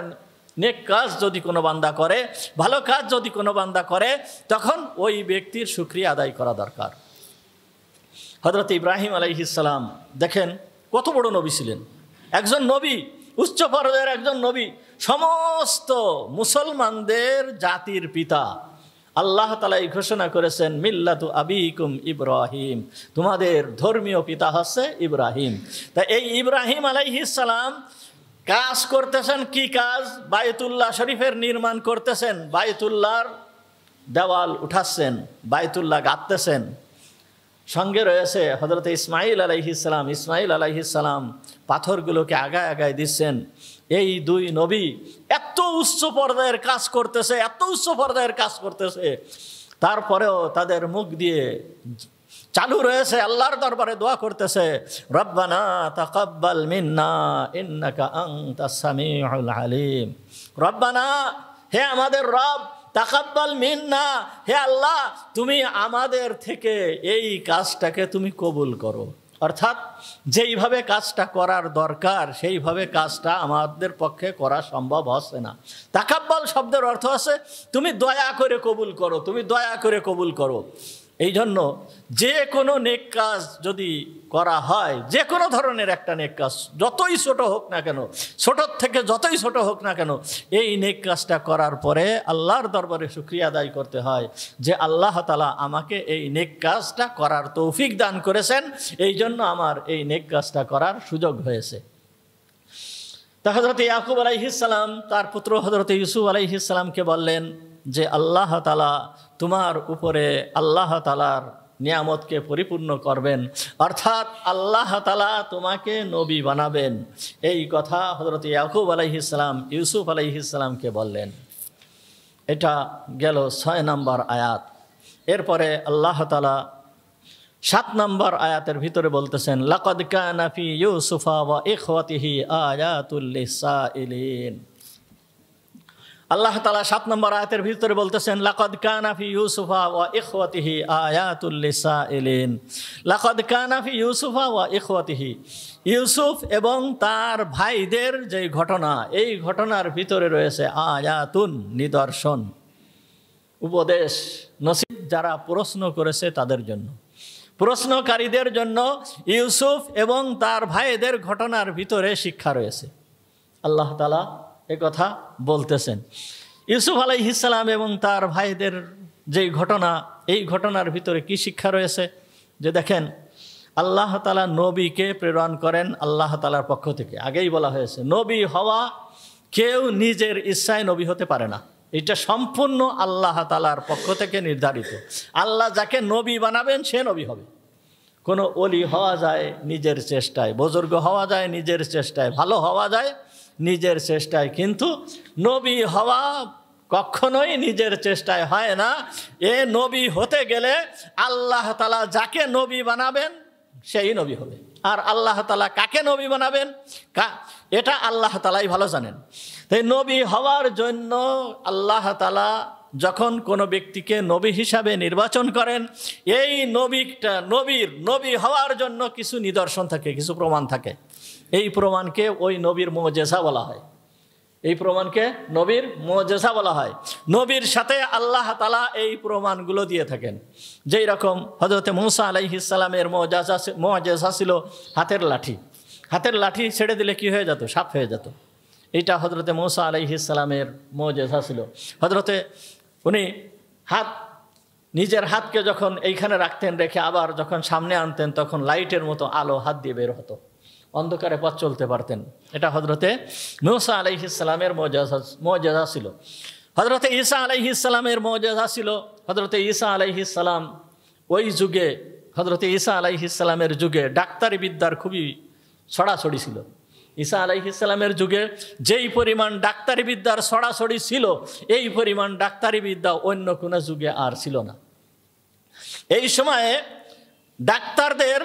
নেক কাজ যদি কোনো বান্দা করে, ভালো কাজ যদি কোনো বান্দা করে, তখন ওই ব্যক্তির শুকরিয়া আদায় করা দরকার। হযরত ইব্রাহিম আলাইহিস সালাম দেখেন কত বড় নবী ছিলেন, একজন নবী, উচ্চ পর্যায়ের একজন নবী, সমস্ত মুসলমানদের জাতির পিতা। আল্লাহ তাআলা এই ঘোষণা করেছেন, মিল্লাতু আবিকুম ইব্রাহিম, তোমাদের ধর্মীয় পিতা হচ্ছে ইব্রাহিম। তা এই ইব্রাহিম আলাইহিস সালাম কাজ করতেছেন, কি কাজ? বায়তুল্লাহ শরীফের নির্মাণ করতেছেন, বায়তুল্লাহর দেওয়াল উঠাচ্ছেন, বায়তুল্লাহ গাঁথতেছেন। সঙ্গে রয়েছে হযরত ইসমাইল আলাইহিস সালাম। ইসমাইল আলাইহিস সালাম পাথরগুলোকে আগায় আগায় দিচ্ছেন। এই দুই নবী এত উচ্চ পর্যায়ের কাজ করতেছে, এত উচ্চ পর্যায়ের কাজ করতেছে, তারপরেও তাদের মুখ দিয়ে চালু রয়েছে আল্লাহর দরবারে দোয়া করতেছে, রব্বানা তাকাব্বাল মিন্না ইন্নাকা আনতাস সামিউল আলিম। রব্বানা, হে আমাদের রব, তাকাব্বাল মিন্না, হে আল্লাহ তুমি আমাদের থেকে এই কাজটাকে তুমি কবুল করো। অর্থাৎ যেইভাবে কাজটা করার দরকার সেইভাবে কাজটা আমাদের পক্ষে করা সম্ভব হচ্ছে না। তাকাব্বাল শব্দের অর্থ আছে তুমি দয়া করে কবুল করো, তুমি দয়া করে কবুল করো। এই জন্য যে কোনো নেক কাজ যদি করা হয়, যে কোনো ধরনের একটা নেক কাজ যতই ছোট হোক না কেন, ছোটোর থেকে যতই ছোট হোক না কেন, এই নেক কাজটা করার পরে আল্লাহর দরবারে শুকরিয়া আদায় করতে হয় যে আল্লাহ তাআলা আমাকে এই নেক কাজটা করার তৌফিক দান করেছেন, এই জন্য আমার এই নেক কাজটা করার সুযোগ হয়েছে। তা হযরত ইয়াকুব আলাইহিস সালাম তার পুত্র হযরত ইউসুফ আলাইহিস সালামকে বললেন যে আল্লাহ তাআলা তোমার উপরে আল্লাহ তাআলার নিয়ামতকে পরিপূর্ণ করবেন, অর্থাৎ আল্লাহ তাআলা তোমাকে নবী বানাবেন। এই কথা হযরত ইয়াকুব আলাইহিস সালাম ইউসুফ আলাইহিস সালামকে বললেন। এটা গেল 6 নম্বর আয়াত। এরপরে আল্লাহ তাআলা 7 নম্বর আয়াতের ভিতরে বলতেছেন, লাকাদ কানা ফি ইউসুফা ওয়া ইখওয়াতিহি আয়াতুল লিসাইলিন। আল্লাহ তাআলা 7 নম্বর আয়াতের ভিতরে বলতেছেন, লাকাদ কানা ফি ইউসুফা ওয়া ইখওয়াতিহি আয়াতুল লিসাইলিন। লাকাদ কানা ফি ইউসুফা ওয়া ইখওয়াতিহি, ইউসুফ এবং তার ভাইদের যে ঘটনা, এই ঘটনার ভিতরে রয়েছে আয়াতুন, নিদর্শন। উপদেশ নসিব যারা প্রশ্ন করেছে তাদের জন্য, প্রশ্নকারীদের জন্য ইউসুফ এবং তার ভাইদের ঘটনার ভিতরে শিক্ষা রয়েছে। আল্লাহ তাআলা কথা বলতেছেন ইউসুফ আলাইহিস সালাম এবং তার ভাইদের যেই ঘটনা, এই ঘটনার ভিতরে কি শিক্ষা রয়েছে? যে দেখেন, আল্লাহ তাআলা নবীকে প্রেরণ করেন আল্লাহ তাআলার পক্ষ থেকে। আগেই বলা হয়েছে নবী হওয়া কেউ নিজের ইচ্ছায় নবী হতে পারে না, এটা সম্পূর্ণ আল্লাহ তাআলার পক্ষ থেকে নির্ধারিত। আল্লাহ যাকে নবী বানাবেন সে নবী হবে। কোনো অলি হওয়া যায় নিজের চেষ্টায়, বুজুর্গ হওয়া যায় নিজের চেষ্টায়, ভালো হওয়া যায় নিজের চেষ্টায়, কিন্তু নবী হওয়া কখনোই নিজের চেষ্টায় হয় না। এ নবী হতে গেলে আল্লাহ তাআলা যাকে নবী বানাবেন সেই নবী হবে। আর আল্লাহ তাআলা কাকে নবী বানাবেন এটা আল্লাহ তাআলাই ভালো জানেন। তাই নবী হওয়ার জন্য আল্লাহ তাআলা যখন কোনো ব্যক্তিকে নবী হিসাবে নির্বাচন করেন, এই নবী হওয়ার জন্য কিছু নিদর্শন থাকে, কিছু প্রমাণ থাকে। এই প্রমাণকে ওই নবীর মুজিজা বলা হয়। এই প্রমাণকে নবীর মুজিজা বলা হয়। নবীর সাথে আল্লাহ তাআলা এই প্রমাণগুলো দিয়ে থাকেন। যেই রকম হযরত মূসা আলাইহিস সালামের মুজিজা ছিল হাতের লাঠি। হাতের লাঠি ছেড়ে দিলে কি হয়ে যেত? সাপ হয়ে যেত। এইটা হযরতে মূসা আলাইহিস সালামের মুজিজা ছিল। উনি নিজের হাতকে যখন এইখানে রাখতেন, রেখে আবার যখন সামনে আনতেন, তখন লাইটের মতো আলো হাত দিয়ে বের হতো, অন্ধকারে পথ চলতে পারতেন। এটা হযরতে মূসা আলাইহিস সালামের মুজিজা ছিল। হযরতে ঈসা আলাইহিস সালামের মুজিজা ছিল। হযরতে ঈসা আলাইহিস সালাম ওই যুগে, হযরতে ঈসা আলাইহিস সালামের যুগে ডাক্তারি বিদ্যার খুবই ছড়াছড়ি ছিল। ঈসা আলাইহিস সালামের যুগে যেই পরিমাণ ডাক্তারি বিদ্যার ছড়াছড়ি ছিল, এই পরিমাণ ডাক্তারি বিদ্যা অন্য কোনো যুগে আর ছিল না। এই সময়ে ডাক্তারদের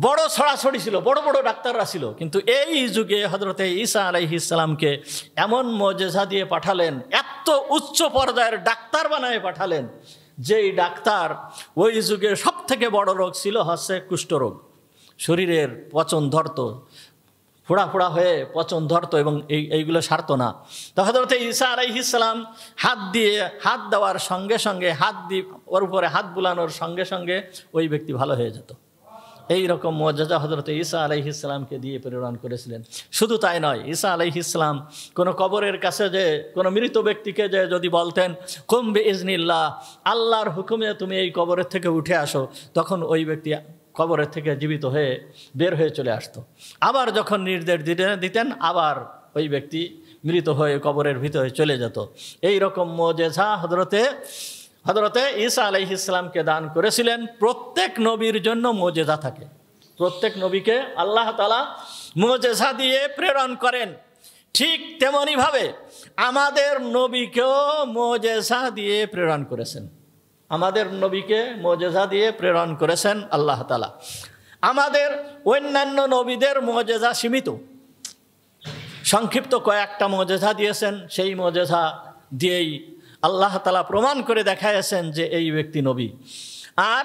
বড় ছড়াছড়ি ছিল, বড় বড় ডাক্তাররা ছিল। কিন্তু এই যুগে হযরতে ঈসা আলাইহিস সালামকে এমন মুজিজা দিয়ে পাঠালেন, এত উচ্চ পর্যায়ের ডাক্তার বানায় পাঠালেন, যেই ডাক্তার ওই যুগে সব থেকে বড় রোগ ছিল হচ্ছে কুষ্ঠরোগ। শরীরের পচন ধরত, ফোড়া ফোড়া হয়ে পচন ধরত এবং এইগুলো সারত না। তো হযরতে ঈসা আলাইহিস সালাম হাত দেওয়ার সঙ্গে সঙ্গে, ওর উপরে হাত বুলানোর সঙ্গে সঙ্গে ওই ব্যক্তি ভালো হয়ে যেত। এই রকম মুজিজা হযরতে ঈসা আলাইহিস সালামকে দিয়ে প্রেরণ করেছিলেন। শুধু তাই নয়, ঈসা আলাইহিস সালাম কোনো কবরের কাছে যে কোনো মৃত ব্যক্তিকে যে যদি বলতেন কুম বিইজনিল্লাহ, আল্লাহর হুকুমে তুমি এই কবরের থেকে উঠে আসো, তখন ওই ব্যক্তি কবরের থেকে জীবিত হয়ে বের হয়ে চলে আসতো। আবার যখন নির্দেশ দিতেন, আবার ওই ব্যক্তি মৃত হয়ে কবরের ভিতরে চলে যেত। এই রকম মুজিজা হযরতে ঈসা আলাইহিস সালামকে দান করেছিলেন। প্রত্যেক নবীর জন্য মুজিজা থাকে, প্রত্যেক নবীকে আল্লাহ তাআলা মুজিজা দিয়ে প্রেরণ করেন। ঠিক তেমনিভাবে আমাদের নবীকেও মুজিজা দিয়ে প্রেরণ করেছেন। আমাদের নবীকে মুজিজা দিয়ে প্রেরণ করেছেন আল্লাহ তাআলা। আমাদের অন্যান্য নবীদের মুজিজা সীমিত, সংক্ষিপ্ত কয়েকটা মুজিজা দিয়েছেন। সেই মুজিজা দিয়েই আল্লাহ তাআলা প্রমাণ করে দেখাইছেন যে এই ব্যক্তি নবী। আর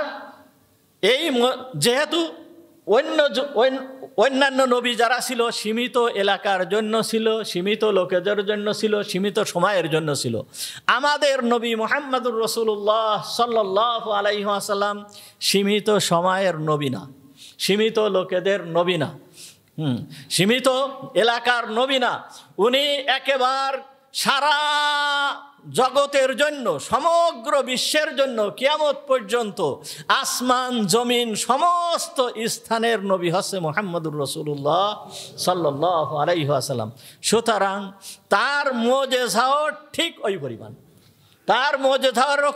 এই যেহেতু অন্যান্য নবী যারা ছিল সীমিত এলাকার জন্য ছিল, সীমিত লোকেদের জন্য ছিল, সীমিত সময়ের জন্য ছিল, আমাদের নবী মুহাম্মদুর রাসূলুল্লাহ সাল্লাল্লাহু আলাইহি ওয়াসাল্লাম সীমিত সময়ের নবী না, সীমিত লোকেদের নবী না, সীমিত এলাকার নবী না। উনি একেবারে সারা জগতের জন্য, সমগ্র বিশ্বের জন্য কিয়ামত পর্যন্ত আসমান জমিন সমস্ত স্থানের নবী হচ্ছে মুহাম্মদুর রাসূলুল্লাহ সাল্লাল্লাহু আলাইহি ওয়াসাল্লাম। সুতরাং তার মুজিজাও ঠিক ওই পরিমাণ, তার মুজিজারও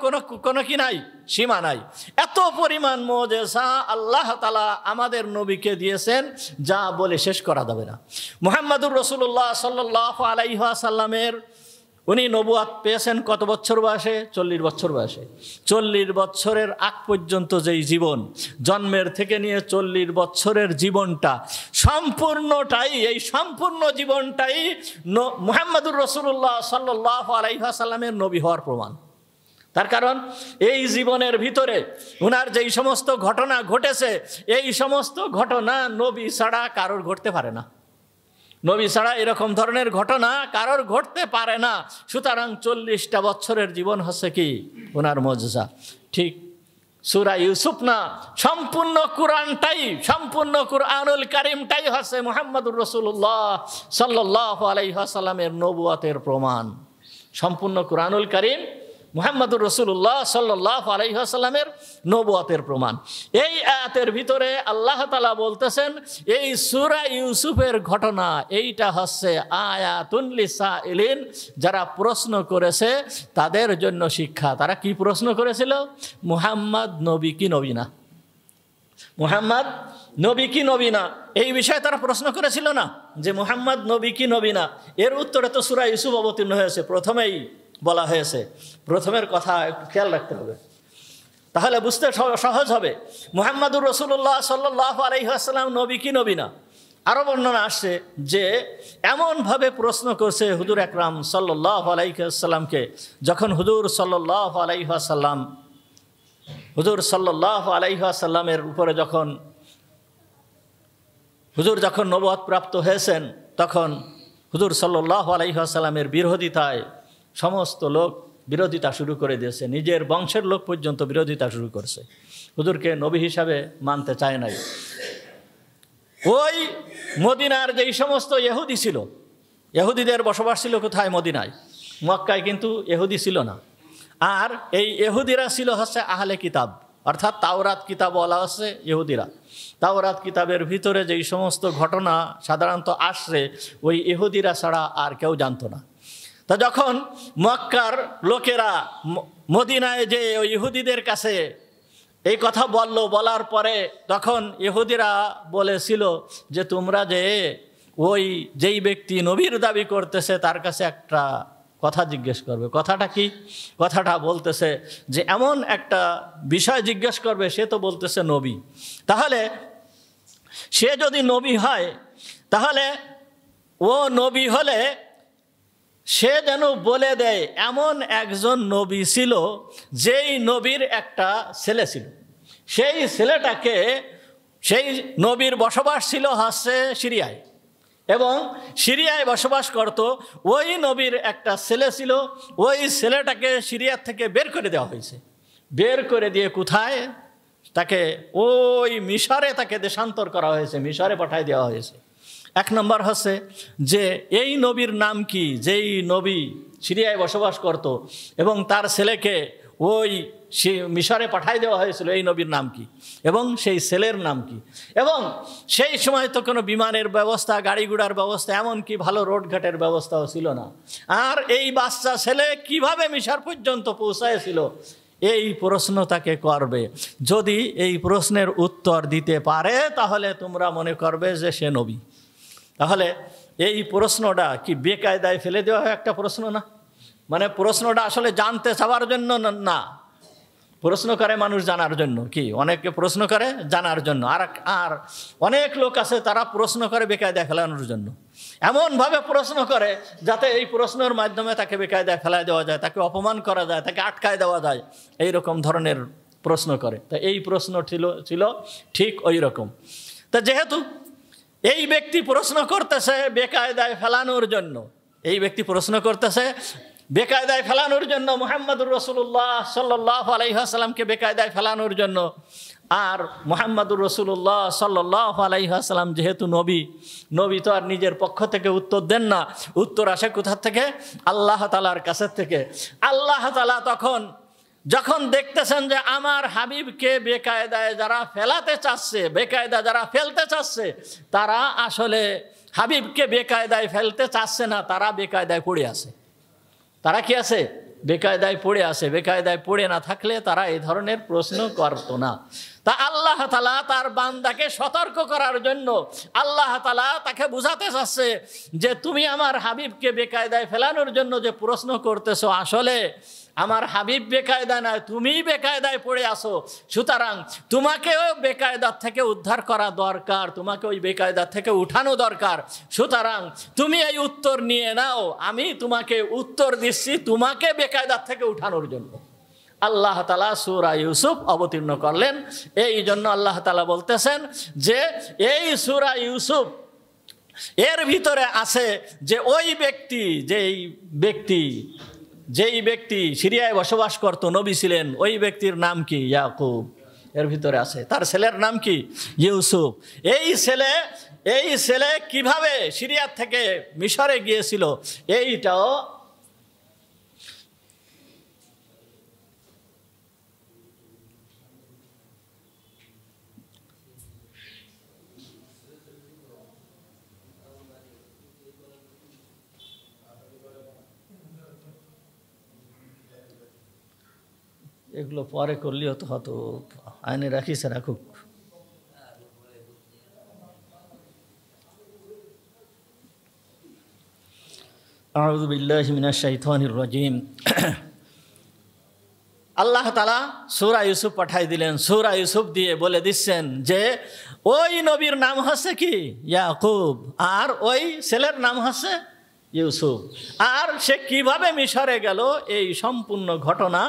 কোনো কি নাই, সীমা নাই। এত পরিমাণ মুজিজা আল্লাহ তাআলা আমাদের নবীকে দিয়েছেন যা বলে শেষ করা যাবে না। মুহাম্মদুর রাসূলুল্লাহ সাল্লাল্লাহু আলাইহি ওয়াসাল্লামের উনি নবুয়াত পেয়েছেন কত বছর বয়সে? 40 বছর বয়সে। 40 বছরের আগ পর্যন্ত যেই জীবন, জন্মের থেকে নিয়ে 40 বছরের জীবনটা সম্পূর্ণটাই, এই সম্পূর্ণ জীবনটাই মুহাম্মদুর রাসূলুল্লাহ সাল্লাল্লাহু আলাইহি ওয়াসাল্লামের নবী হওয়ার প্রমাণ। তার কারণ এই জীবনের ভিতরে উনার যেই সমস্ত ঘটনা ঘটেছে, এই সমস্ত ঘটনা নবী ছাড়া কারোর ঘটতে পারে না। নবী ছাড়া এরকম ধরনের ঘটনা কারোর ঘটতে পারে না। সুতরাং 40টা বছরের জীবন হচ্ছে কি ওনার মুজিজা। ঠিক সূরা ইউসুফ না, সম্পূর্ণ কোরআনটাই, সম্পূর্ণ কুরআনুল কারীমটাই হচ্ছে মুহাম্মদুর রাসূলুল্লাহ সাল্লাল্লাহু আলাইহি ওয়াসাল্লামের নবুয়তের প্রমাণ। সম্পূর্ণ কুরআনুল কারীম মুহাম্মদুর রাসূলুল্লাহ সাল্লাল্লাহু আলাইহি ওয়াসাল্লামের নবুয়তের প্রমাণ। এই আয়াতের ভিতরে আল্লাহ তাআলা বলতেছেন এই সূরা ইউসুফের ঘটনা এইটা হচ্ছে আয়াতুন লিসাইলিন, যারা প্রশ্ন করেছে তাদের জন্য শিক্ষা। তারা কি প্রশ্ন করেছিল? মুহাম্মদ নবী কি নবী না, মুহাম্মদ নবী কি নবী না, এই বিষয়ে তারা প্রশ্ন করেছিল না যে মুহাম্মদ নবী কি নবী না। এর উত্তরে তো সূরা ইউসুফ অবতীর্ণ হয়েছে, প্রথমেই বলা হয়েছে। প্রথমের কথা একটু খেয়াল রাখতে হবে, তাহলে বুঝতে সহজ হবে। মুহাম্মদুর রাসূলুল্লাহ সাল্লাল্লাহু আলাইহি ওয়াসাল্লাম নবী কি নবী না। আরও বর্ণনা আসছে যে এমনভাবে প্রশ্ন করছে হুজুর আকরাম সাল্লাল্লাহু আলাইহি ওয়াসাল্লামকে, যখন হুজুর সাল্লাল্লাহু আলাইহি ওয়াসাল্লামের উপরে হুজুর যখন নবুয়ত প্রাপ্ত হয়েছেন, তখন হুজুর সাল্লাল্লাহু আলাইহি ওয়াসাল্লামের বিরোধিতায় সমস্ত লোক বিরোধিতা শুরু করে দিয়েছে। নিজের বংশের লোক পর্যন্ত বিরোধিতা শুরু করছে, হুজুরকে নবী হিসাবে মানতে চায় নাই। ওই মদিনার যেই সমস্ত ইহুদি ছিল, ইহুদিদের বসবাস ছিল কোথায়? মদিনায়। মক্কায় কিন্তু ইহুদি ছিল না। আর এই ইহুদিরা ছিল হচ্ছে আহলে কিতাব, অর্থাৎ তাওরাত কিতাব বলা হচ্ছে ইহুদিরা। তাওরাত কিতাবের ভিতরে যেই সমস্ত ঘটনা সাধারণত আসছে ওই ইহুদিরা ছাড়া আর কেউ জানতো না। তা যখন মক্কার লোকেরা মদিনায় যে ওই ইহুদিদের কাছে এই কথা বলার পরে তখন ইহুদিরা বলেছিল যে তোমরা যে ওই যেই ব্যক্তি নবীর দাবি করতেছে তার কাছে একটা কথা জিজ্ঞেস করবে। কথাটা কি? কথাটা বলতেছে যে এমন একটা বিষয় জিজ্ঞেস করবে, সে তো বলতেছে নবী। তাহলে সে যদি নবী হয়, তাহলে ও নবী হলে সে যেন বলে দেয় এমন একজন নবী ছিল যেই নবীর একটা ছেলে ছিল, সেই ছেলেটাকে, সেই নবীর বসবাস ছিল হচ্ছে সিরিয়ায়, এবং সিরিয়ায় বসবাস করত। ওই নবীর একটা ছেলে ছিল, ওই ছেলেটাকে সিরিয়ার থেকে বের করে দেওয়া হয়েছে। বের করে দিয়ে কোথায়? তাকে ওই মিশরে তাকে দেশান্তর করা হয়েছে, মিশরে পাঠিয়ে দেওয়া হয়েছে। এক নম্বর হচ্ছে যে এই নবীর নাম কি, যেই নবী সিরিয়ায় বসবাস করত এবং তার ছেলেকে ওই মিশরে পাঠিয়ে দেওয়া হয়েছিল, এই নবীর নাম কি এবং সেই ছেলের নাম কি। এবং সেই সময় তো কোনো বিমানের ব্যবস্থা, গাড়ি ঘোড়ার ব্যবস্থা, এমনকি ভালো রোডঘাটের ব্যবস্থাও ছিল না। আর এই বাচ্চা ছেলে কিভাবে মিশর পর্যন্ত পৌঁছায়ছিল, এই প্রশ্ন তাকে করবে। যদি এই প্রশ্নের উত্তর দিতে পারে তাহলে তোমরা মনে করবে যে সে নবী। তাহলে এই প্রশ্নটা কি বেকায়দায় ফেলে দেওয়া হয় একটা প্রশ্ন না? মানে প্রশ্নটা আসলে জানতে চাওয়ার জন্য না, প্রশ্ন করে মানুষ জানার জন্য। কি অনেকে প্রশ্ন করে জানার জন্য, আর অনেক লোক আছে তারা প্রশ্ন করে বেকায়দায় ফেলানোর জন্য। এমনভাবে প্রশ্ন করে যাতে এই প্রশ্নের মাধ্যমে তাকে বেকায়দায় ফেলায় দেওয়া যায়, তাকে অপমান করা যায়, তাকে আটকায় দেওয়া যায়, এই রকম ধরনের প্রশ্ন করে। তা এই প্রশ্ন ছিল ঠিক ওই রকম। তা যেহেতু এই ব্যক্তি প্রশ্ন করতেছে বেকায়দায় ফেলানোর জন্য, এই ব্যক্তি প্রশ্ন করতেছে বেকায়দায় ফেলানোর জন্য, মুহাম্মদুর রাসূলুল্লাহ সাল্লাল্লাহু আলাইহি ওয়াসাল্লামকে বেকায়দায় ফেলানোর জন্য। আর মুহাম্মদুর রাসূলুল্লাহ সাল্লাল্লাহু আলাইহি ওয়াসাল্লাম যেহেতু নবী তো আর নিজের পক্ষ থেকে উত্তর দেন না, উত্তর আসে কোথা থেকে? আল্লাহ তাআলার কাছে থেকে। আল্লাহ তাআলা তখন যখন দেখতেছেন যে আমার হাবিবকে বেকায়দায় যারা ফেলাতে চাচ্ছে, বেকায়দা যারা ফেলতে চাচ্ছে, তারা আসলে হাবিবকে বেকায়দায় ফেলতে চাচ্ছে না, তারা বেকায়দায় পড়ে আছে। তারা কি আছে? বেকায়দায় পড়ে আছে। বেকায়দায় পড়ে না থাকলে তারা এই ধরনের প্রশ্ন করতো না। তা আল্লাহ তাআলা তার বান্দাকে সতর্ক করার জন্য আল্লাহ তাআলা তাকে বুঝাতে চাচ্ছে যে তুমি আমার হাবিবকে বেকায়দায় ফেলানোর জন্য যে প্রশ্ন করতেছো, আসলে আমার হাবিব বেকায়দা নয়, তুমিই বেকায়দায় পড়ে আসো। সুতরাং তোমাকেও বেকায়দার থেকে উদ্ধার করা দরকার, তোমাকে ওই বেকায়দার থেকে উঠানো দরকার। সুতরাং তুমি এই উত্তর নিয়ে নাও, আমি তোমাকে উত্তর দিচ্ছি তোমাকে বেকায়দার থেকে উঠানোর জন্য। আল্লাহ তাআলা সূরা ইউসুফ অবতীর্ণ করলেন। এই জন্য আল্লাহ তাআলা বলতেছেন যে এই সূরা ইউসুফ এর ভিতরে আছে যে ওই ব্যক্তি যেই ব্যক্তি সিরিয়ায় বসবাস করত, নবী ছিলেন, ওই ব্যক্তির নাম কি? ইয়াকুব। এর ভিতরে আছে। তার ছেলের নাম কি? ইউসুফ। এই ছেলে কিভাবে সিরিয়া থেকে মিশরে গিয়েছিল এইটাও এগুলো পরে করলেও তো হতো, আইনে রাখিস রাখুক। আউযু বিল্লাহি মিনাশ শাইতানির রাজিম। আল্লাহ তাআলা সূরা ইউসুফ পাঠাই দিলেন। সূরা ইউসুফ দিয়ে বলে দিচ্ছেন যে ওই নবীর নাম হচ্ছে কি? ইয়াকুব। আর ওই ছেলের নাম হচ্ছে ইউসুফ। আর সে কিভাবে মিশরে গেল এই সম্পূর্ণ ঘটনা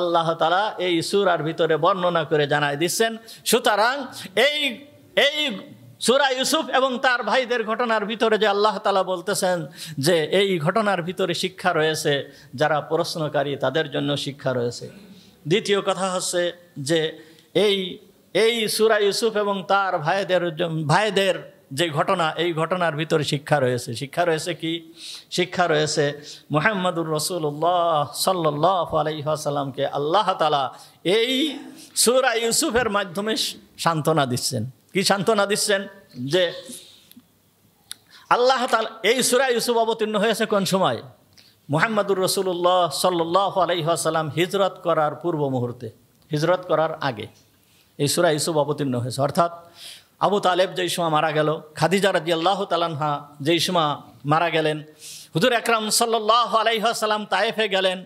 আল্লাহ তাআলা এই সূরার ভিতরে বর্ণনা করে জানায় দিচ্ছেন। সুতরাং এই সূরা ইউসুফ এবং তার ভাইদের ঘটনার ভিতরে যে আল্লাহ তাআলা বলতেছেন যে এই ঘটনার ভিতরে শিক্ষা রয়েছে, যারা প্রশ্নকারী তাদের জন্য শিক্ষা রয়েছে। দ্বিতীয় কথা হচ্ছে যে এই সূরা ইউসুফ এবং তার ভাইদের যে ঘটনা, এই ঘটনার ভিতরে শিক্ষা রয়েছে। শিক্ষা রয়েছে কি? শিক্ষা রয়েছে মুহাম্মদুর রাসূলুল্লাহ সাল্লাল্লাহু আলাইহি ওয়াসাল্লামকে আল্লাহ তাআলা এই সূরা ইউসুফের মাধ্যমে সান্ত্বনা দিচ্ছেন। কি সান্ত্বনা দিচ্ছেন? যে আল্লাহ তাআলা এই সূরা ইউসুফ অবতীর্ণ হয়েছে কোন সময়? মুহাম্মদুর রাসূলুল্লাহ সাল্লাল্লাহু আলাইহি ওয়াসাল্লাম হিজরত করার পূর্ব মুহূর্তে, হিজরত করার আগে এই সূরা ইউসুফ অবতীর্ণ হয়েছে। অর্থাৎ আবু তালেব যেই সময় মারা গেল, খাদিজা রাদিয়াল্লাহু তাআলা আনহা যেই সময় মারা গেলেন, হুজুর আকরাম সাল্লাল্লাহু আলাইহি ওয়াসাল্লাম তায়েফে গেলেন,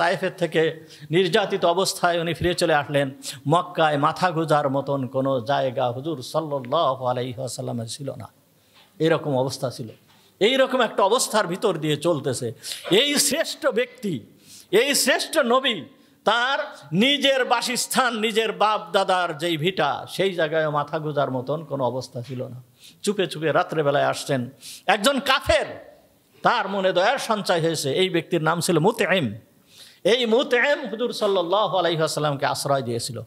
তায়েফের থেকে নির্যাতিত অবস্থায় উনি ফিরে চলে আসলেন। মক্কায় মাথা গোঁজার মতন কোনো জায়গা হুজুর সাল্লাল্লাহু আলাইহি ওয়াসাল্লামের ছিল না। এইরকম অবস্থা ছিল। এইরকম একটা অবস্থার ভিতর দিয়ে চলতেছে এই শ্রেষ্ঠ ব্যক্তি, এই শ্রেষ্ঠ নবী, তার নিজের বাসস্থান, নিজের বাপ দাদার যেই ভিটা, সেই জায়গায় মাথা গোঁজার মতন কোনো অবস্থা ছিল না। চুপে চুপে রাত্রেবেলায় আসছেন একজন কাফের, তার মনে দয়ার সঞ্চয় হয়েছে। এই ব্যক্তির নাম ছিল মুতঈম। এই মুতঈম হুজুর সাল্লাল্লাহু আলাইহি ওয়াসাল্লামকে আশ্রয় দিয়েছিল।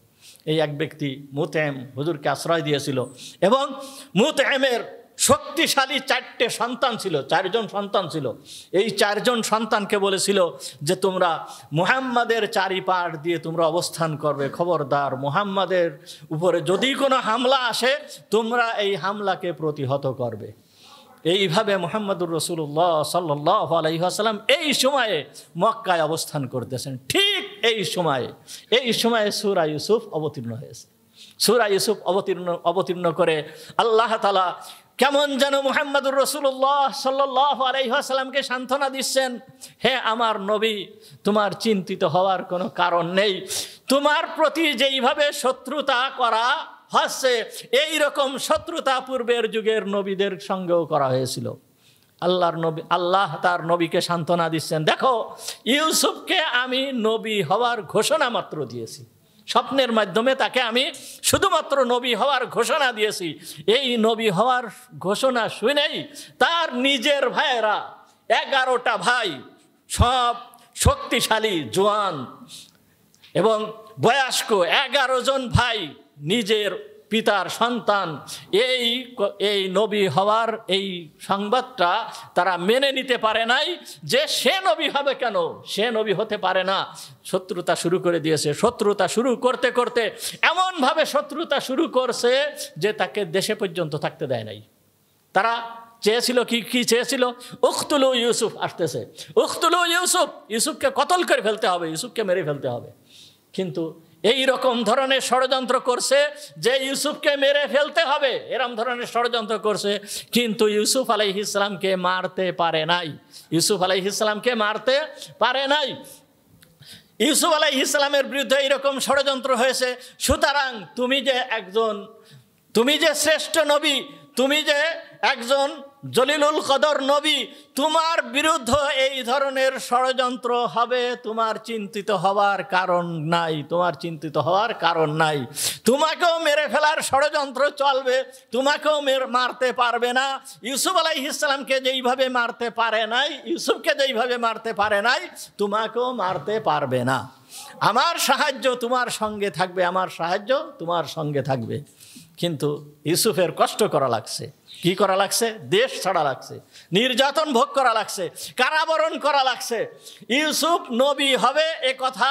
এই এক ব্যক্তি মুতঈম হুজুরকে আশ্রয় দিয়েছিল এবং মুতঈমের শক্তিশালী 4টে সন্তান ছিল, 4জন সন্তান ছিল। এই 4জন সন্তানকে বলেছিল যে তোমরা মুহাম্মাদের চারিপাশ দিয়ে তোমরা অবস্থান করবে, খবরদার মুহাম্মাদের উপরে যদি কোনো হামলা আসে তোমরা এই হামলাকে প্রতিহত করবে। এইভাবে মুহাম্মদুর রাসূলুল্লাহ সাল্লাল্লাহু আলাইহি ওয়াসাল্লাম এই সময়ে মক্কায় অবস্থান করতেছেন। ঠিক এই সময়ে সূরা ইউসুফ অবতীর্ণ হয়েছে। সূরা ইউসুফ অবতীর্ণ করে আল্লাহ তাআলা কেমন যেন মুহাম্মদুর রাসূলুল্লাহ সাল্লাল্লাহু আলাইহি ওয়াসাল্লামকে সান্ত্বনা দিচ্ছেন, হে আমার নবী, তোমার চিন্তিত হওয়ার কোনো কারণ নেই। তোমার প্রতি যেইভাবে শত্রুতা করা হচ্ছে এইরকম শত্রুতা পূর্বের যুগের নবীদের সঙ্গেও করা হয়েছিল। আল্লাহ তার নবীকে সান্ত্বনা দিচ্ছেন, দেখো ইউসুফকে আমি নবী হওয়ার ঘোষণা মাত্র দিয়েছি, স্বপ্নের মাধ্যমে তাকে আমি শুধুমাত্র নবী হওয়ার ঘোষণা দিয়েছি। এই নবী হওয়ার ঘোষণা শুনেই তার নিজের ভাইয়েরা, 11টা ভাই, সব শক্তিশালী জোয়ান এবং বয়স্ক 11 জন ভাই, নিজের পিতার সন্তান, এই নবী হওয়ার এই সংবাদটা তারা মেনে নিতে পারে নাই যে সে নবী হবে। কেন সে নবী হতে পারে না? শত্রুতা শুরু করে দিয়েছে। শত্রুতা শুরু করতে করতে এমনভাবে শত্রুতা শুরু করছে যে তাকে দেশে পর্যন্ত থাকতে দেয় নাই। তারা চেয়েছিল কি চেয়েছিল? উকতুলু ইউসুফ আসতেছে, উকতুলু ইউসুফ, ইউসুফকে কতল করে ফেলতে হবে, ইউসুফকে মেরে ফেলতে হবে। কিন্তু এই রকম ধরনের ষড়যন্ত্র করছে যে ইউসুফকে মেরে ফেলতে হবে, এরকম ধরনের ষড়যন্ত্র করছে, কিন্তু ইউসুফ আলাইহিস সালামকে মারতে পারে নাই। ইউসুফ আলাইহিস সালামকে মারতে পারে নাই। ইউসুফ আলাইহিস সালামের বিরুদ্ধে এইরকম ষড়যন্ত্র হয়েছে। সুতরাং তুমি যে শ্রেষ্ঠ নবী, তুমি যে একজন জলিলুল কদর নবী, তোমার বিরুদ্ধে এই ধরনের ষড়যন্ত্র হবে, তোমার চিন্তিত হওয়ার কারণ নাই, তোমার চিন্তিত হওয়ার কারণ নাই। তোমাকেও মেরে ফেলার ষড়যন্ত্র চলবে, তোমাকেও মারতে পারবে না। ইউসুফ আলাইহিস সালামকে যেইভাবে মারতে পারে নাই, ইউসুফকে যেইভাবে মারতে পারে নাই, তোমাকেও মারতে পারবে না। আমার সাহায্য তোমার সঙ্গে থাকবে, আমার সাহায্য তোমার সঙ্গে থাকবে। কিন্তু ইউসুফের কষ্ট করা লাগছে। কি করা লাগছে? দেশ ছাড়া লাগছে, নির্যাতন ভোগ করা লাগছে, কারাবরণ করা লাগছে। ইউসুফ নবী হবে এ কথা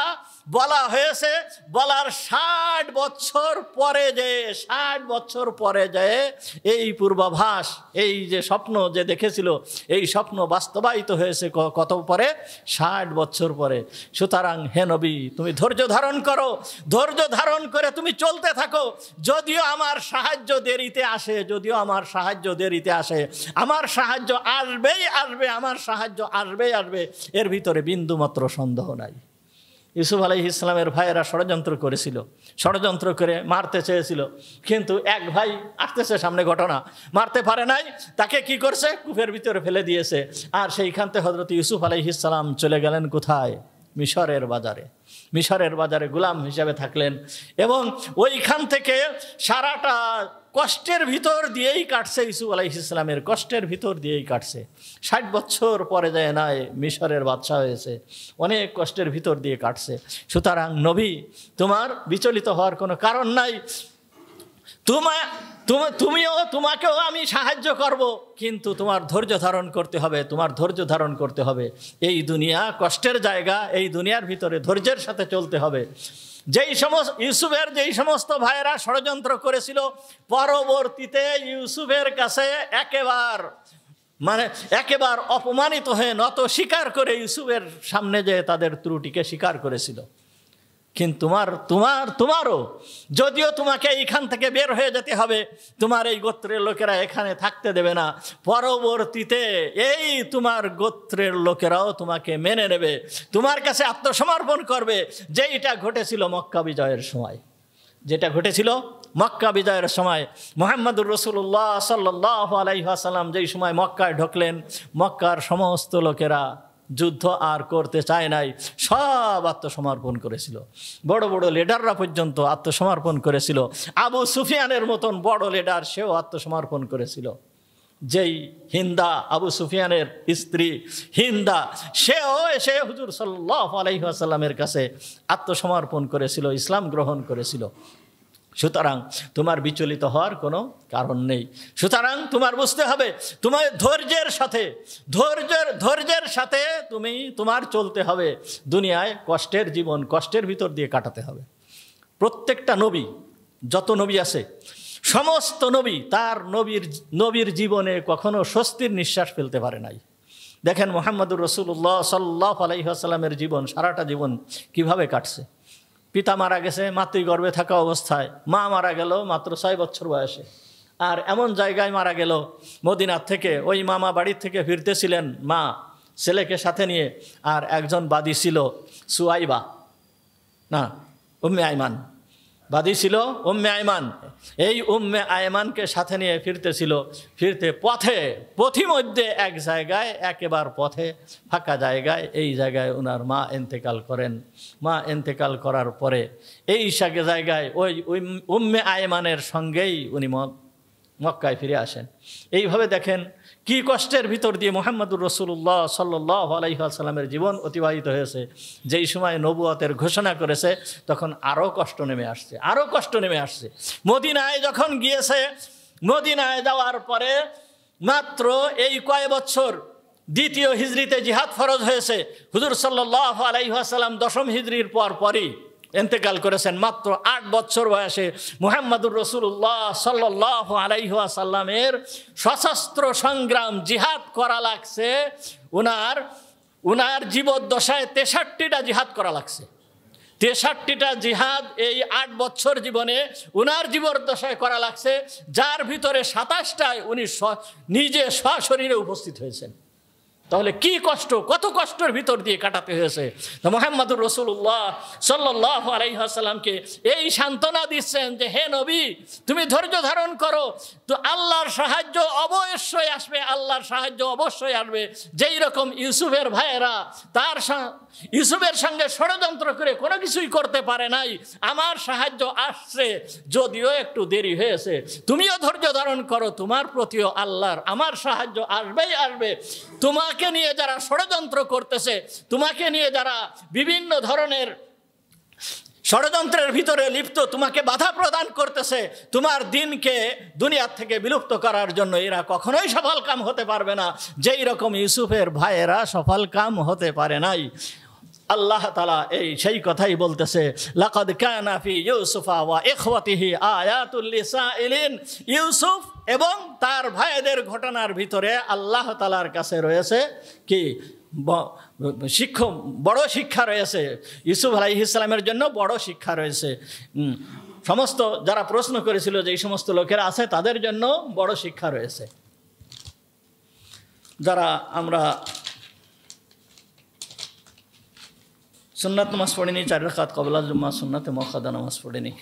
বলা হয়েছে, বলার 60 বছর পরে যে 60 বছর পরে যায় এই পূর্বাভাস, এই যে স্বপ্ন যে দেখেছিল, এই স্বপ্ন বাস্তবায়িত হয়েছে কত পরে? 60 বছর পরে। সুতরাং হে নবী, তুমি ধৈর্য ধারণ করো, ধৈর্য ধারণ করে তুমি চলতে থাকো। যদিও আমার সাহায্য দেরিতে আসে, যদিও আমার সাহায্য দেরিতে আসে, আমার সাহায্য আসবেই আসবে, আমার সাহায্য আসবেই আসবে, এর ভিতরে বিন্দুমাত্র সন্দেহ নাই। ইউসুফ আলাইহিস সালামের ভাইয়েরা ষড়যন্ত্র করেছিল, ষড়যন্ত্র করে মারতে চেয়েছিল, কিন্তু এক ভাই আসতেছে সামনে ঘটনা, মারতে পারে নাই, তাকে কি করছে? কূপের ভিতরে ফেলে দিয়েছে। আর সেইখান থেকে হযরত ইউসুফ আলাইহিস সালাম চলে গেলেন কোথায়? মিশরের বাজারে। মিশরের বাজারে গোলাম হিসাবে থাকলেন এবং ওইখান থেকে সারাটা কষ্টের ভিতর দিয়েই কাটছে। ইউসুফ আলাইহিস সালামের কষ্টের ভিতর দিয়েই কাটছে। 60 বছর পরে যায় নাই মিশরের বাদশা হয়েছে, অনেক কষ্টের ভিতর দিয়ে কাটছে। সুতরাং নবী, তোমার বিচলিত হওয়ার কোনো কারণ নাই। তোমাকেও আমি সাহায্য করব, কিন্তু তোমার ধৈর্য ধারণ করতে হবে, তোমার ধৈর্য ধারণ করতে হবে। এই দুনিয়া কষ্টের জায়গা, এই দুনিয়ার ভিতরে ধৈর্যের সাথে চলতে হবে। ইউসুফের যেই সমস্ত ভাইয়েরা ষড়যন্ত্র করেছিল, পরবর্তীতে ইউসুফের কাছে একেবার অপমানিত হয়ে নত স্বীকার করে ইউসুফের সামনে যে তাদের ত্রুটিকে স্বীকার করেছিল। কিন্তু তোমারও যদিও তোমাকে এইখান থেকে বের হয়ে যেতে হবে, তোমার এই গোত্রের লোকেরা এখানে থাকতে দেবে না, পরবর্তীতে এই তোমার গোত্রের লোকেরাও তোমাকে মেনে নেবে, তোমার কাছে আত্মসমর্পণ করবে। যেইটা ঘটেছিল মক্কা বিজয়ের সময়, যেটা ঘটেছিল মক্কা বিজয়ের সময়, মুহাম্মদুর রাসূলুল্লাহ সাল্লাল্লাহু আলাইহি ওয়াসাল্লাম যেই সময় মক্কায় ঢুকলেন, মক্কার সমস্ত লোকেরা যুদ্ধ আর করতে চায় নাই, সব আত্মসমর্পণ করেছিল। বড় বড় লিডাররা পর্যন্ত আত্মসমর্পণ করেছিল। আবু সুফিয়ানের মতন বড় লিডার, সেও আত্মসমর্পণ করেছিল। যেই হিন্দা, আবু সুফিয়ানের স্ত্রী হিন্দা, সেও এসে হুজুর সাল্লাল্লাহু আলাইহি ওয়াসাল্লামের কাছে আত্মসমর্পণ করেছিল, ইসলাম গ্রহণ করেছিল। সুতরাং তোমার বিচলিত হওয়ার কোনো কারণ নেই। সুতরাং তোমার বুঝতে হবে, তোমার ধৈর্যের সাথে তোমার চলতে হবে। দুনিয়ায় কষ্টের জীবন, কষ্টের ভিতর দিয়ে কাটাতে হবে। প্রত্যেকটা নবী, যত নবী আছে, সমস্ত নবী তার নবীর জীবনে কখনো স্বস্তির নিঃশ্বাস ফেলতে পারে নাই। দেখেন মুহাম্মদুর রাসূলুল্লাহ সাল্লাল্লাহু আলাইহি ওয়াসাল্লামের জীবন, সারাটা জীবন কিভাবে কাটছে। পিতা মারা গেছে মাতৃগর্ভে থাকা অবস্থায়, মা মারা গেল মাত্র 6 বছর বয়সে। আর এমন জায়গায় মারা গেল, মদিনার থেকে, ওই মামা বাড়ির থেকে ফিরতেছিলেন মা ছেলেকে সাথে নিয়ে, আর একজন বাদী ছিল সুয়াইবা, না উম্মে আইমান, বাদী ছিল উম্মে আইমান। এই উম্মে আইমানকে সাথে নিয়ে ফিরতে পথিমধ্যে এক জায়গায়, একেবারে পথে ফাঁকা জায়গায়, এই জায়গায় ওনার মা ইন্তেকাল করেন। মা ইন্তেকাল করার পরে এই জায়গায় ওই উম্মে আইমানের সঙ্গেই উনি মক্কায় ফিরে আসেন। এইভাবে দেখেন কি কষ্টের ভিতর দিয়ে মুহাম্মদুর রাসূলুল্লাহ সাল্লাল্লাহু আলাইহি ওয়াসাল্লামের জীবন অতিবাহিত হয়েছে। যেই সময় নবুয়তের ঘোষণা করেছে, তখন আরও কষ্ট নেমে আসছে। মদিনায় যখন গিয়েছে, মদিনায় যাওয়ার পরে মাত্র এই কয় বছর, দ্বিতীয় হিজরিতে জিহাদ ফরজ হয়েছে। হুজুর সাল্লাল্লাহু আলাইহি ওয়াসাল্লাম 10ম হিজরির পরই ইন্তেকাল করেছেন। মাত্র 8 বছর বয়সে মুহাম্মদুর রাসূলুল্লাহ সাল্লাল্লাহু আলাইহি ওয়াসাল্লামের সশস্ত্র সংগ্রাম, জিহাদ করা লাগছে। উনার জীবদ্দশায় 63টা জিহাদ করা লাগছে। 63টা জিহাদ এই 8 বছর জীবনে উনার জীবদ্দশায় করা লাগছে, যার ভিতরে 27টায় উনি নিজে সশরীরে উপস্থিত হয়েছেন। তাহলে কি কষ্ট, কত কষ্টের ভিতর দিয়ে কাটাতে হয়েছে। তো মুহাম্মদুর রাসূলুল্লাহ সাল্লাল্লাহু আলাইহি ওয়াসাল্লামকে এই সান্ত্বনা দিচ্ছেন যে হে নবী, তুমি ধৈর্য ধারণ করো, তো আল্লাহর সাহায্য অবশ্যই আসবে, আল্লাহর সাহায্য অবশ্যই আসবে। যেই রকম ইউসুফের ভাইয়েরা ইউসুফের সঙ্গে ষড়যন্ত্র করে কোনো কিছুই করতে পারে নাই, আমার সাহায্য আসছে, যদিও একটু দেরি হয়েছে। তুমিও ধৈর্য ধারণ করো, তোমার প্রতিও আল্লাহর আমার সাহায্য আসবেই আসবে। তোমাকে নিয়ে যারা ষড়যন্ত্র করতেছে, তোমাকে নিয়ে যারা বিভিন্ন ধরনের ষড়যন্ত্রের ভিতরে লিপ্ত, তোমাকে বাধা প্রদান করতেছে, তোমার দিনকে দুনিয়ার থেকে বিলুপ্ত করার জন্য, এরা কখনোই সফল কাম হতে পারবে না, যেই রকম ইউসুফের ভাইয়েরা সফল কাম হতে পারে নাই। আল্লাহ তাআলা এই সেই কথাই বলতেছে, লাকাদ কানা ফি ইউসুফা ওয়া ইখওয়াতিহি আয়াতুল লিসাইলিন। ইউসুফ এবং তার ভাইদের ঘটনার ভিতরে আল্লাহ তাআলার কাছে রয়েছে কি বড় শিক্ষা রয়েছে। ইউসুফ আলাইহিস সালামের জন্য বড় শিক্ষা রয়েছে। সমস্ত যারা প্রশ্ন করেছিল যে এই সমস্ত লোকেরা আছে, তাদের জন্য বড় শিক্ষা রয়েছে। যারা আমরা সুন্নাত নামাজ পড়িনি, 4 রাকাত কবলা জুম্মা সুন্নাতে মুআক্কাদা নামাজ পড়িনি,